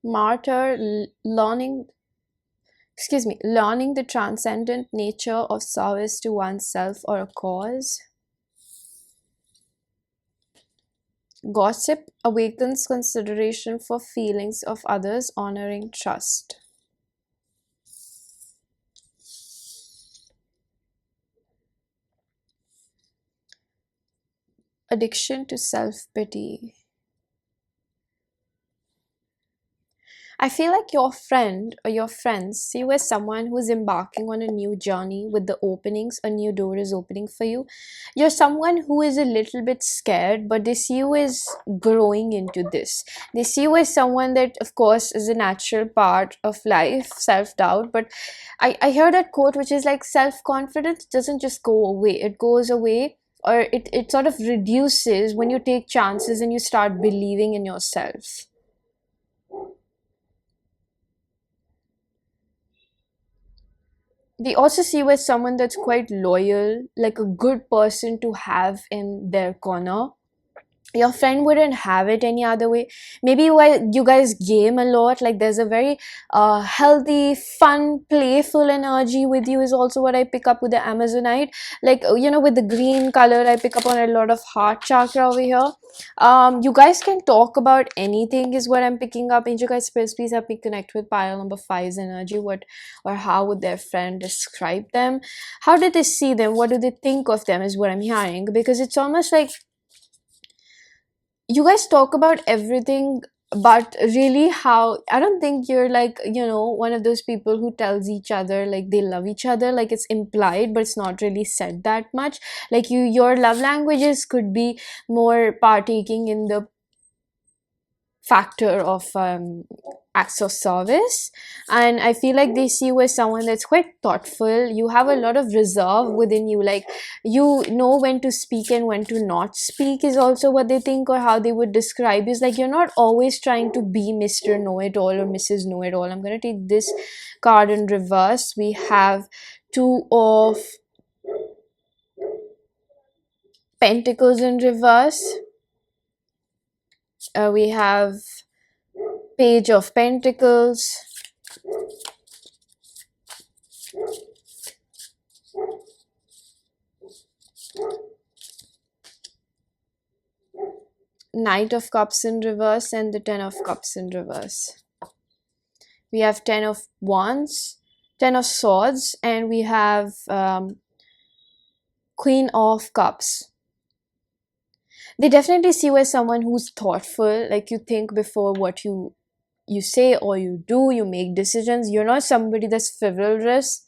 Martyr, learning the transcendent nature of service to oneself or a cause. Gossip awakens consideration for feelings of others, honoring trust. Addiction to self-pity. I feel like your friend or your friends see you as someone who's embarking on a new journey with the openings. A new door is opening for you. You're someone who is a little bit scared, but they see you as growing into this. They see you as someone that, of course, is a natural part of life, self-doubt. But I heard that quote, which is like, self-confidence doesn't just go away. It goes away, or it sort of reduces when you take chances and you start believing in yourself. They also see you as someone that's quite loyal, like a good person to have in their corner. Your friend wouldn't have it any other way. Maybe you guys game a lot, like there's a very healthy, fun, playful energy with you is also what I pick up with the Amazonite. Like, with the green color, I pick up on a lot of heart chakra over here. You guys can talk about anything is what I'm picking up. Angel guys, please help me connect with pile number 5's energy. What or how would their friend describe them? How did they see them? What do they think of them is what I'm hearing, because it's almost like you guys talk about everything, but really, how I don't think you're like, one of those people who tells each other like they love each other. Like, it's implied, but it's not really said that much. Like, your love languages could be more partaking in the factor of acts of service. And I feel like they see you as someone that's quite thoughtful. You have a lot of reserve within you, like you know when to speak and when to not speak is also what they think, or how they would describe you. Is like, you're not always trying to be Mr. Know-It-All or Mrs. Know-It-All. I'm going to take this card in reverse. We have Two of Pentacles in reverse. We have Page of Pentacles, Knight of Cups in reverse, and the Ten of Cups in reverse. We have Ten of Wands, Ten of Swords, and we have Queen of Cups. They definitely see you as someone who's thoughtful. Like, you think before what you say or you do. You make decisions. You're not somebody that's frivolous.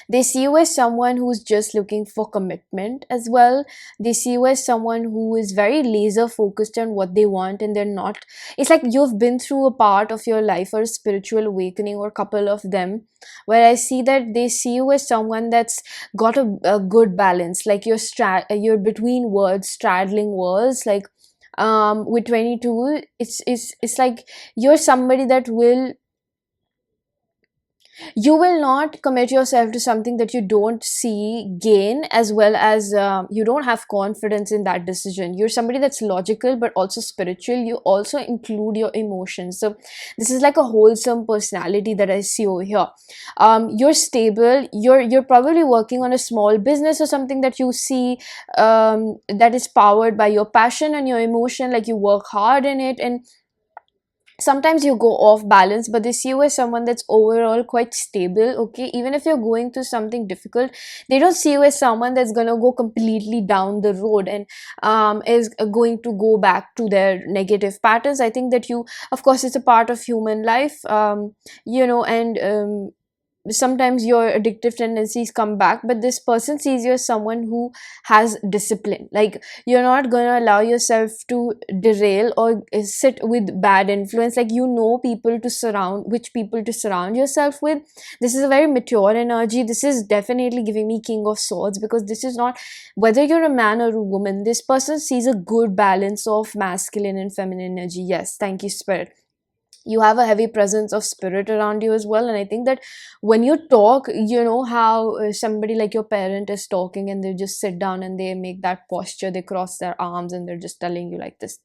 They see you as someone who's just looking for commitment as well. They see you as someone who is very laser focused on what they want, and they're not. It's like you've been through a part of your life or a spiritual awakening, or a couple of them, where I see that they see you as someone that's got a good balance. Like, you're between worlds, straddling worlds. Like, with 22, it's like you're somebody that will you will not commit yourself to something that you don't see gain, as well as you don't have confidence in that decision. You're somebody that's logical but also spiritual. You also include your emotions. So this is like a wholesome personality that I see over here. You're stable. You're probably working on a small business or something that you see, that is powered by your passion and your emotion. Like you work hard in it, and sometimes you go off balance, but they see you as someone that's overall quite stable. Okay, even if you're going through something difficult, they don't see you as someone that's gonna go completely down the road and is going to go back to their negative patterns. I think that you, of course, it's a part of human life, and sometimes your addictive tendencies come back, but this person sees you as someone who has discipline. Like you're not going to allow yourself to derail or sit with bad influence. Like you know people to surround, which people to surround yourself with. This is a very mature energy. This is definitely giving me King of Swords, because this is not whether you're a man or a woman. This person sees a good balance of masculine and feminine energy. Yes, thank you, Spirit. You have a heavy presence of spirit around you as well. And I think that when you talk, you know how somebody like your parent is talking, and they just sit down and they make that posture, they cross their arms, and they're just telling you like this.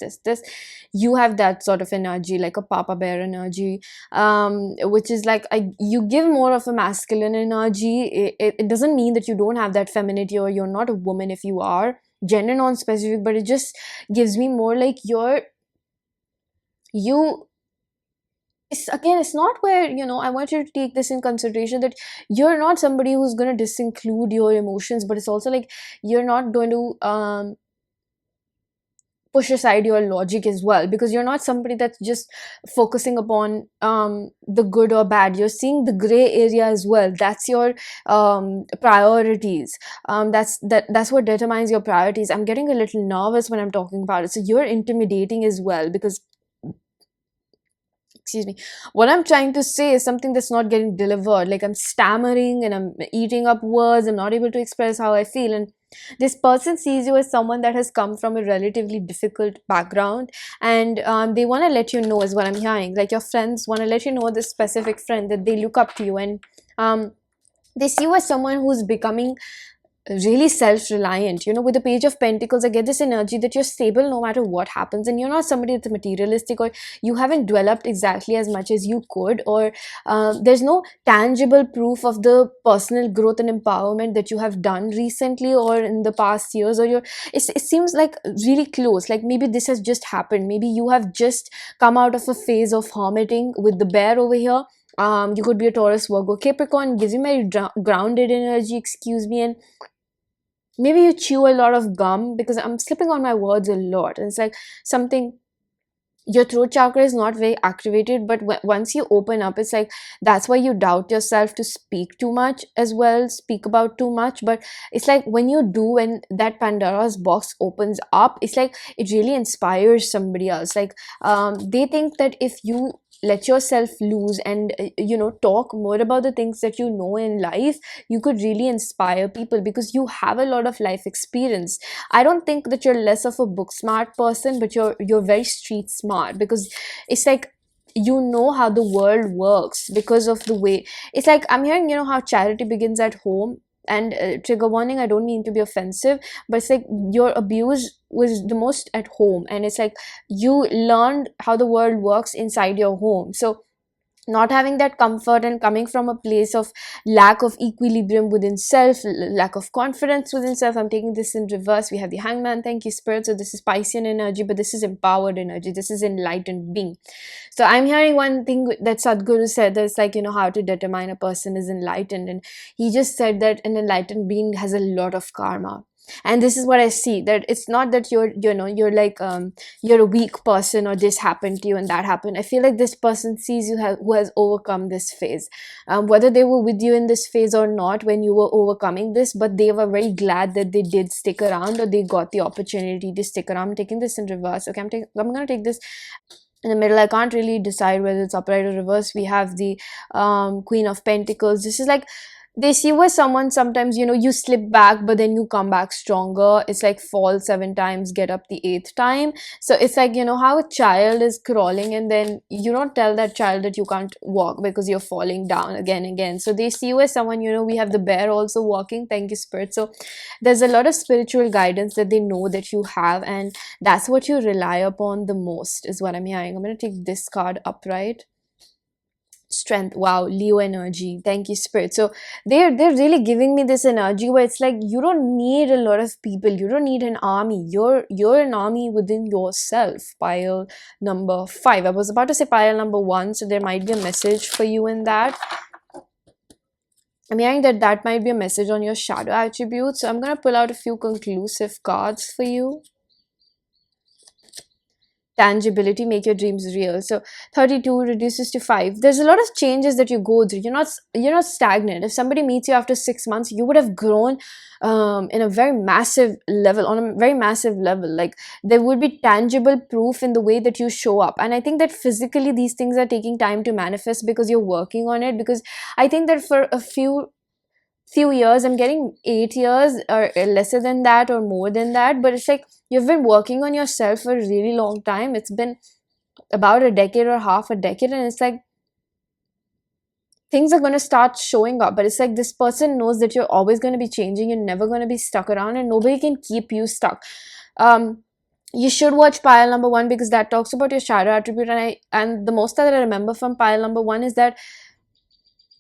You have that sort of energy, like a papa bear energy, which is like you give more of a masculine energy. It doesn't mean that you don't have that femininity or you're not a woman if you are gender non-specific, but it just gives me more like you it's again, it's not where, I want you to take this in consideration, that you're not somebody who's going to disinclude your emotions, but it's also like you're not going to push aside your logic as well, because you're not somebody that's just focusing upon the good or bad. You're seeing the gray area as well. That's your priorities. That's what determines your priorities. I'm getting a little nervous when I'm talking about it. So you're intimidating as well, because, excuse me, what I'm trying to say is something that's not getting delivered. Like I'm stammering and I'm eating up words. I'm not able to express how I feel. And this person sees you as someone that has come from a relatively difficult background, and they want to let you know, is what I'm hearing. Like your friends want to let you know, this specific friend, that they look up to you, and they see you as someone who's becoming really self-reliant. With the Page of Pentacles, I get this energy that you're stable no matter what happens, and you're not somebody that's materialistic, or you haven't developed exactly as much as you could, or there's no tangible proof of the personal growth and empowerment that you have done recently or in the past years, or it seems like really close. Like maybe this has just happened. Maybe you have just come out of a phase of hermiting with the bear over here. You could be a Taurus, Virgo, Capricorn. Gives you very grounded energy, excuse me. And maybe you chew a lot of gum, because I'm slipping on my words a lot, and it's like something, your throat chakra is not very activated, but once you open up, it's like that's why you doubt yourself to speak too much as well, speak about too much. But it's like when you do, when that Pandora's box opens up, it's like it really inspires somebody else. Like they think that if you let yourself loose and talk more about the things that you know in life, you could really inspire people, because you have a lot of life experience. I don't think that you're less of a book smart person, but you're very street smart, because it's like you know how the world works because of the way. It's like I'm hearing, how charity begins at home. And trigger warning, I don't mean to be offensive, but it's like your abuse was the most at home, and it's like you learned how the world works inside your home. So not having that comfort and coming from a place of lack of equilibrium within self, lack of confidence within self. I'm taking this in reverse. We have the Hangman. Thank you, Spirit. So this is Piscean energy, but this is empowered energy. This is enlightened being. So I'm hearing one thing that Sadhguru said, that's like, how to determine a person is enlightened. And he just said that an enlightened being has a lot of karma. And this is what I see, that it's not that you're like you're a weak person, or this happened to you and that happened. I feel like this person sees you who has overcome this phase, whether they were with you in this phase or not when you were overcoming this, but they were very glad that they did stick around, or they got the opportunity to stick around. I'm taking this in reverse. Okay, I'm going to take this in the middle. I can't really decide whether it's upright or reverse. We have the Queen of Pentacles. This is like they see where someone sometimes, you slip back but then you come back stronger. It's like fall 7 times, get up the eighth time. So it's like, how a child is crawling and then you don't tell that child that you can't walk because you're falling down again and again. So they see you as someone, we have the bear also walking. Thank you, spirit. So there's a lot of spiritual guidance that they know that you have, and that's what you rely upon the most, is what I'm hearing. I'm going to take this card upright. Strength. Wow, Leo energy. Thank you, spirit. So they're really giving me this energy where it's like you don't need a lot of people, you don't need an army, you're an army within yourself. Pile number 5. I was about to say pile number 1, so there might be a message for you in that. I'm hearing that that might be a message on your shadow attribute. So I'm going to pull out a few conclusive cards for you. Tangibility, make your dreams real. So 32 reduces to 5. There's a lot of changes that you go through. You're not stagnant. If somebody meets you after 6 months, you would have grown in a very massive level, on a very massive level. Like there would be tangible proof in the way that you show up. And I think that physically these things are taking time to manifest because you're working on it. Because I think that for a few years, I'm getting 8 years or lesser than that or more than that, but it's like you've been working on yourself for a really long time. It's been about a decade or half a decade, and it's like things are going to start showing up. But it's like this person knows that you're always going to be changing, you're never going to be stuck around, and nobody can keep you stuck. You should watch pile number 1 because that talks about your shadow attribute, and the most that I remember from pile number 1 is that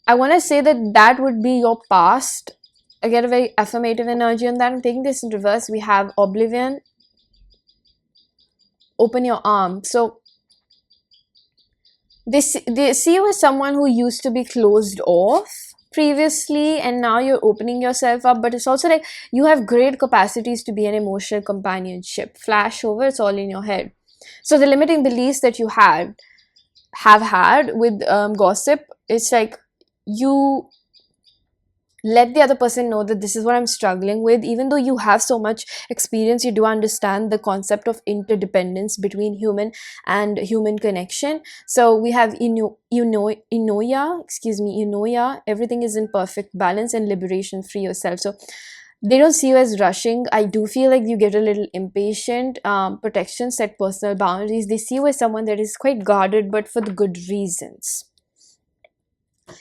I want to say that that would be your past. I get a very affirmative energy on that. I'm taking this in reverse. We have oblivion. Open your arm. So they see you as someone who used to be closed off previously, and now you're opening yourself up. But it's also like you have great capacities to be an emotional companionship. Flash over, it's all in your head. So the limiting beliefs that you have had with gossip, it's like you let the other person know that this is what I'm struggling with. Even though you have so much experience, you do understand the concept of interdependence between human and human connection. So we have Inoya, everything is in perfect balance, and liberation, free yourself. So they don't see you as rushing. I do feel like you get a little impatient. Protection, set personal boundaries. They see you as someone that is quite guarded, but for the good reasons.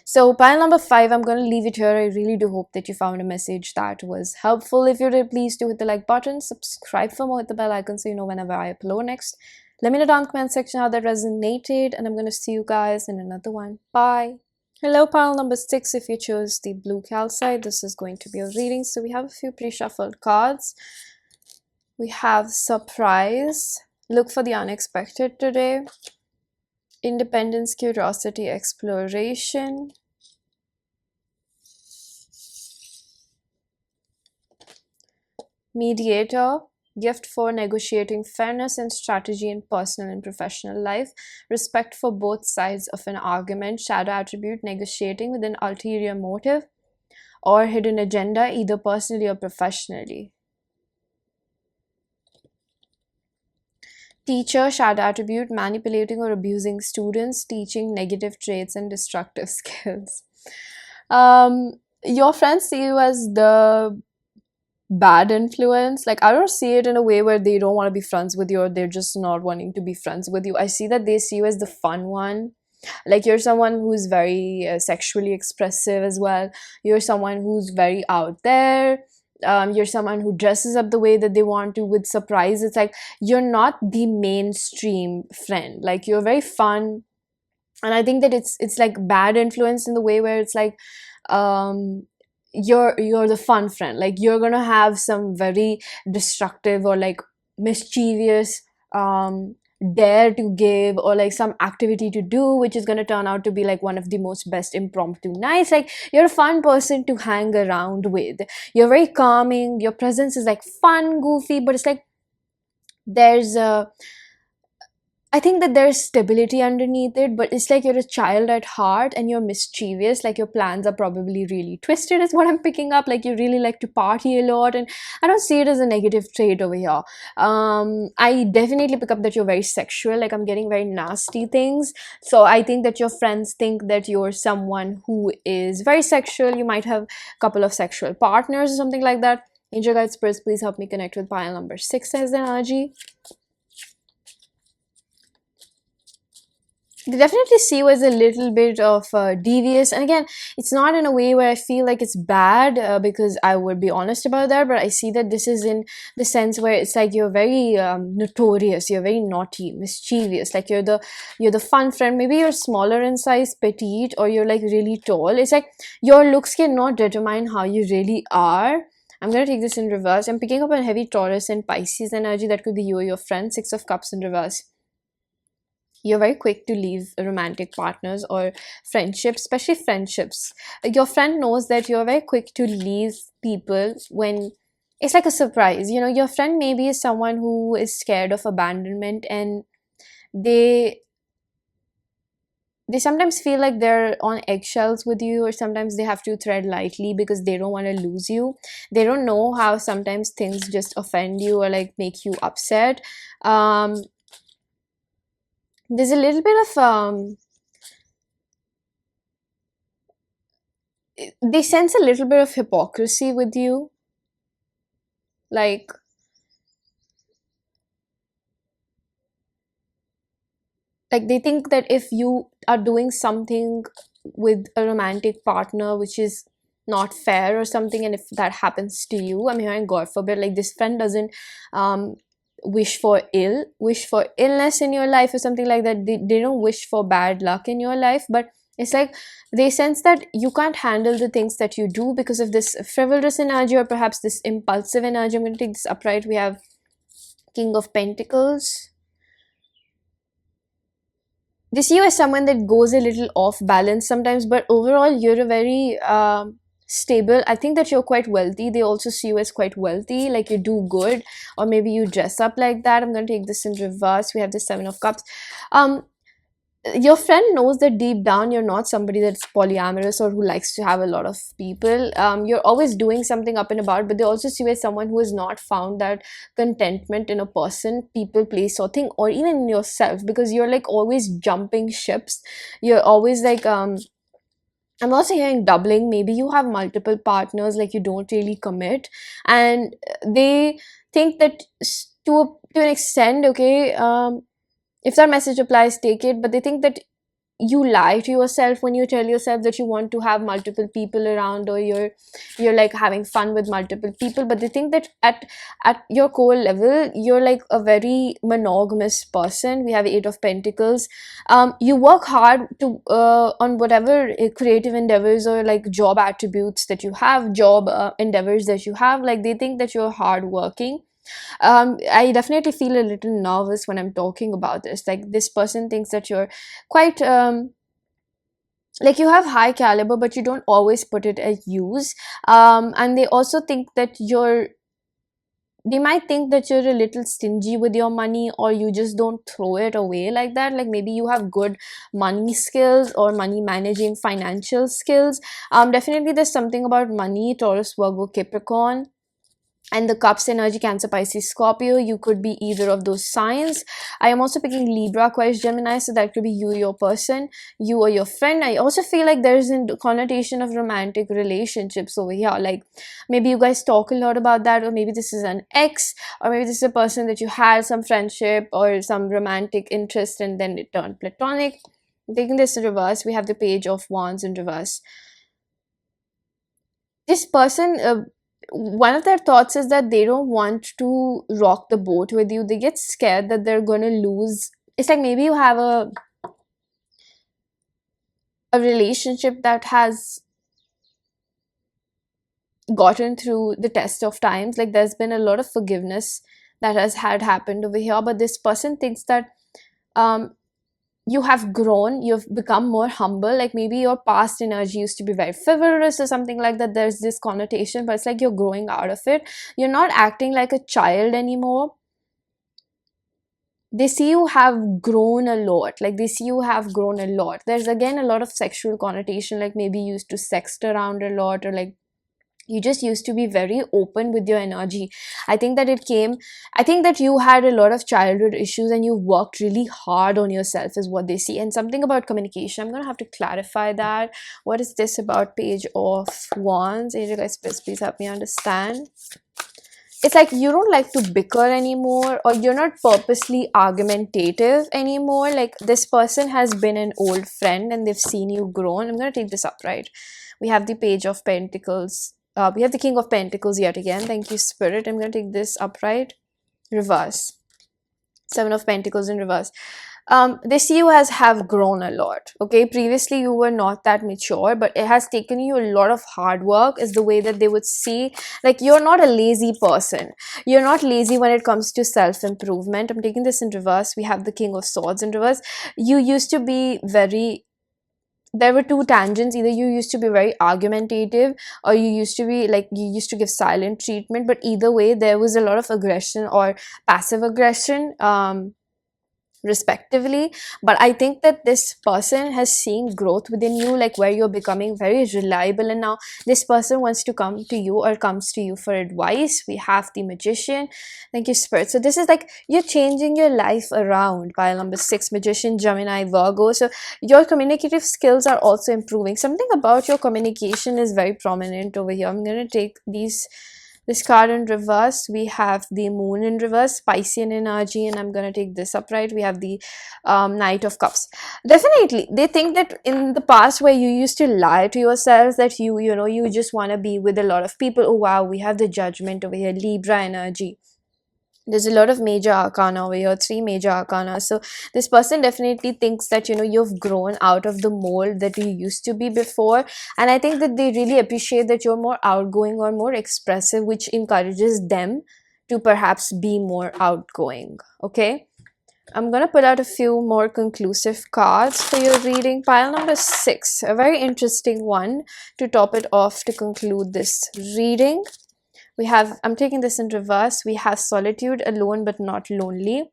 So pile number 5, I'm going to leave it here. I really do hope that you found a message that was helpful. If you did, please do hit the like button, subscribe for more, hit the bell icon so you know whenever I upload next. Let me know down in the comment section how that resonated, and I'm going to see you guys in another one. Bye. Hello, pile number 6. If you chose the blue calcite, this is going to be a reading. So we have a few pre-shuffled cards. We have surprise. Look for the unexpected today. Independence, curiosity, exploration. Mediator, gift for negotiating fairness and strategy in personal and professional life. Respect for both sides of an argument. Shadow attribute, negotiating with an ulterior motive or hidden agenda, either personally or professionally. Teacher, shadow attribute, manipulating or abusing students, teaching negative traits and destructive skills. Your friends see you as the bad influence. Like, I don't see it in a way where they don't want to be friends with you or they're just not wanting to be friends with you. I see that they see you as the fun one. Like, you're someone who's very sexually expressive as well. You're someone who's very out there. You're someone who dresses up the way that they want to with surprise. It's like you're not the mainstream friend. Like, you're very fun, and I think that it's like bad influence in the way where it's like you're the fun friend. Like, you're gonna have some very destructive or like mischievous dare to give, or like some activity to do which is going to turn out to be like one of the most best impromptu nights. Like, you're a fun person to hang around with. You're very calming. Your presence is like fun, goofy, but it's like there's a I think that there's stability underneath it, but it's like you're a child at heart and you're mischievous. Like your plans are probably really twisted, is what I'm picking up. Like you really like to party a lot, and I don't see it as a negative trait over here. I definitely pick up that you're very sexual. Like I'm getting very nasty things. So I think that your friends think that you're someone who is very sexual. You might have a couple of sexual partners or something like that. Angel Guide Spirits, please help me connect with pile number 6 as energy. They definitely see you as a little bit of devious, and again, it's not in a way where I feel like it's bad, because I would be honest about that, but I see that this is in the sense where it's like you're very notorious, you're very naughty, mischievous, like you're the fun friend. Maybe you're smaller in size, petite, or you're like really tall. It's like your looks cannot determine how you really are. I'm going to take this in reverse. I'm picking up a heavy Taurus and Pisces energy. That could be you or your friend. 6 of Cups in reverse. You're very quick to leave romantic partners or friendships, especially friendships. Your friend knows that you're very quick to leave people when it's like a surprise. You know, your friend maybe is someone who is scared of abandonment, and they they sometimes feel like they're on eggshells with you, or sometimes they have to tread lightly because they don't want to lose you. They don't know how sometimes things just offend you or like make you upset. There's a little bit of they sense a little bit of hypocrisy with you, like they think that if you are doing something with a romantic partner which is not fair or something, and if that happens to you, I'm hearing God forbid, like this friend doesn't um wish for illness in your life or something like that. They don't wish for bad luck in your life, but it's like they sense that you can't handle the things that you do because of this frivolous energy, or perhaps this impulsive energy. I'm going to take this upright. We have King of Pentacles. They see you as someone that goes a little off balance sometimes, but overall you're a very stable. I think that you're quite wealthy. They also see you as quite wealthy, like you do good, or maybe you dress up like that. I'm going to take this in reverse. We have the 7 of Cups. Your friend knows that deep down you're not somebody that's polyamorous or who likes to have a lot of people. You're always doing something up and about, but they also see you as someone who has not found that contentment in a person, people, place, or thing, or even in yourself, because you're like always jumping ships. You're always like I'm also hearing doubling. Maybe you have multiple partners, like you don't really commit, and they think that to an extent, okay, if that message applies, take it. But they think that you lie to yourself when you tell yourself that you want to have multiple people around, or you're like having fun with multiple people, but they think that at your core level you're like a very monogamous person. We have 8 of Pentacles. You work hard to on whatever creative endeavors or like job attributes that you have, job endeavors that you have. Like they think that you're hardworking. I definitely feel a little nervous when I'm talking about this. Like this person thinks that you're quite like you have high caliber, but you don't always put it at use. And they also think that they might think that you're a little stingy with your money, or you just don't throw it away like that. Like maybe you have good money skills or money managing financial skills. Definitely there's something about money. Taurus, Virgo, Capricorn, and the Cups energy, Cancer, Pisces, Scorpio. You could be either of those signs. I am also picking Libra, Aquarius, Gemini, so that could be you, your person, you or your friend. I also feel like there's a connotation of romantic relationships over here. Like maybe you guys talk a lot about that, or maybe this is an ex, or maybe this is a person that you had some friendship or some romantic interest and then it turned platonic. Taking this in reverse, we have the Page of Wands in reverse. This person, one of their thoughts is that they don't want to rock the boat with you. They get scared that they're going to lose. It's like maybe you have a relationship that has gotten through the test of times. Like there's been a lot of forgiveness that has had happened over here, but this person thinks that um you have grown, you've become more humble. Like maybe your past energy used to be very frivolous or something like that. There's this connotation, but it's like you're growing out of it. You're not acting like a child anymore. they see you have grown a lot, like they see you have grown a lot. There's again a lot of sexual connotation, like maybe you used to sext around a lot, or like you just used to be very open with your energy. I think that it came, I think that you had a lot of childhood issues and you worked really hard on yourself is what they see. And something about communication, I'm gonna have to clarify that. What is this about Page of Wands? Angel guys, please help me understand. It's like you don't like to bicker anymore, or you're not purposely argumentative anymore. Like this person has been an old friend and they've seen you grown. I'm going to take this upright. We have the Page of Pentacles. We have the King of Pentacles yet again. Thank you, Spirit. I'm going to take this upright. Reverse. Seven of Pentacles in reverse. They see you as have grown a lot. Okay, previously you were not that mature, but it has taken you a lot of hard work, is the way that they would see. Like you're not a lazy person, you're not lazy when it comes to self-improvement. I'm taking this in reverse. We have the King of Swords in reverse. You used to be very, there were two tangents. Either you used to be very argumentative, or you used to be like, you used to give silent treatment, but either way there was a lot of aggression or passive aggression, respectively. But I think that this person has seen growth within you, like where you're becoming very reliable, and now this person wants to come to you or comes to you for advice. We have the Magician. Thank you, Spirit. So this is like you're changing your life around. Pile number 6, Magician, Gemini, Virgo. So your communicative skills are also improving. Something about your communication is very prominent over here. I'm going to take this card in reverse. We have the Moon in reverse, Piscean energy, and I'm gonna take this upright. We have the Knight of Cups. Definitely, they think that in the past where you used to lie to yourselves that you know, you just want to be with a lot of people. Oh wow, we have the Judgment over here, Libra energy. There's a lot of major arcana over here, 3 major arcana. So this person definitely thinks that, you know, you've grown out of the mold that you used to be before. And I think that they really appreciate that you're more outgoing or more expressive, which encourages them to perhaps be more outgoing. Okay, I'm gonna put out a few more conclusive cards for your reading. Pile number 6, a very interesting one to top it off to conclude this reading. We have, I'm taking this in reverse. We have Solitude, alone but not lonely.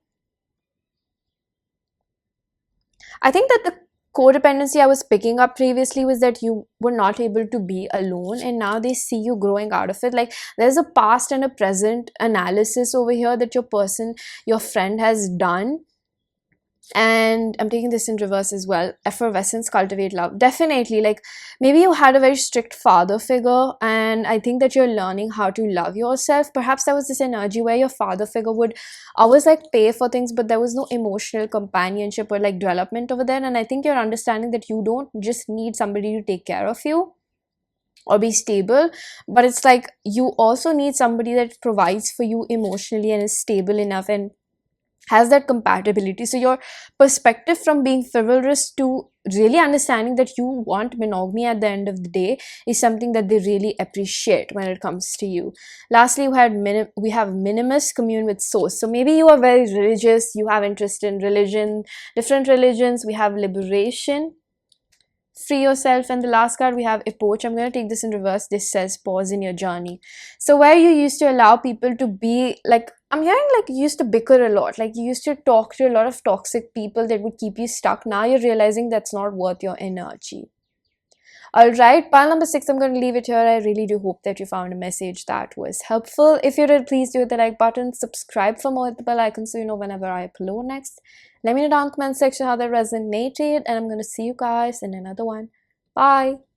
I think that the codependency I was picking up previously was that you were not able to be alone, and now they see you growing out of it. Like there's a past and a present analysis over here that your friend has done. And I'm taking this in reverse as well. Effervescence, cultivate love. Definitely, like maybe you had a very strict father figure, and I think that you're learning how to love yourself. Perhaps there was this energy where your father figure would always like pay for things, but there was no emotional companionship or like development over there. And I think you're understanding that you don't just need somebody to take care of you or be stable, but it's like you also need somebody that provides for you emotionally and is stable enough and has that compatibility. So your perspective from being frivolous to really understanding that you want monogamy at the end of the day is something that they really appreciate when it comes to you. Lastly, we have Minimus, commune with source. So maybe you are very religious, you have interest in religion, different religions. We have liberation, free yourself, and the last card we have Epoch. I'm going to take this in reverse. This says pause in your journey. So where you used to allow people to be like, I'm hearing like you used to bicker a lot, like you used to talk to a lot of toxic people that would keep you stuck. Now you're realizing that's not worth your energy. Alright, pile number 6, I'm going to leave it here. I really do hope that you found a message that was helpful. If you did, please do hit the like button, subscribe for more, hit the bell icon so you know whenever I upload next. Let me know down in the comment section how that resonated, and I'm going to see you guys in another one. Bye!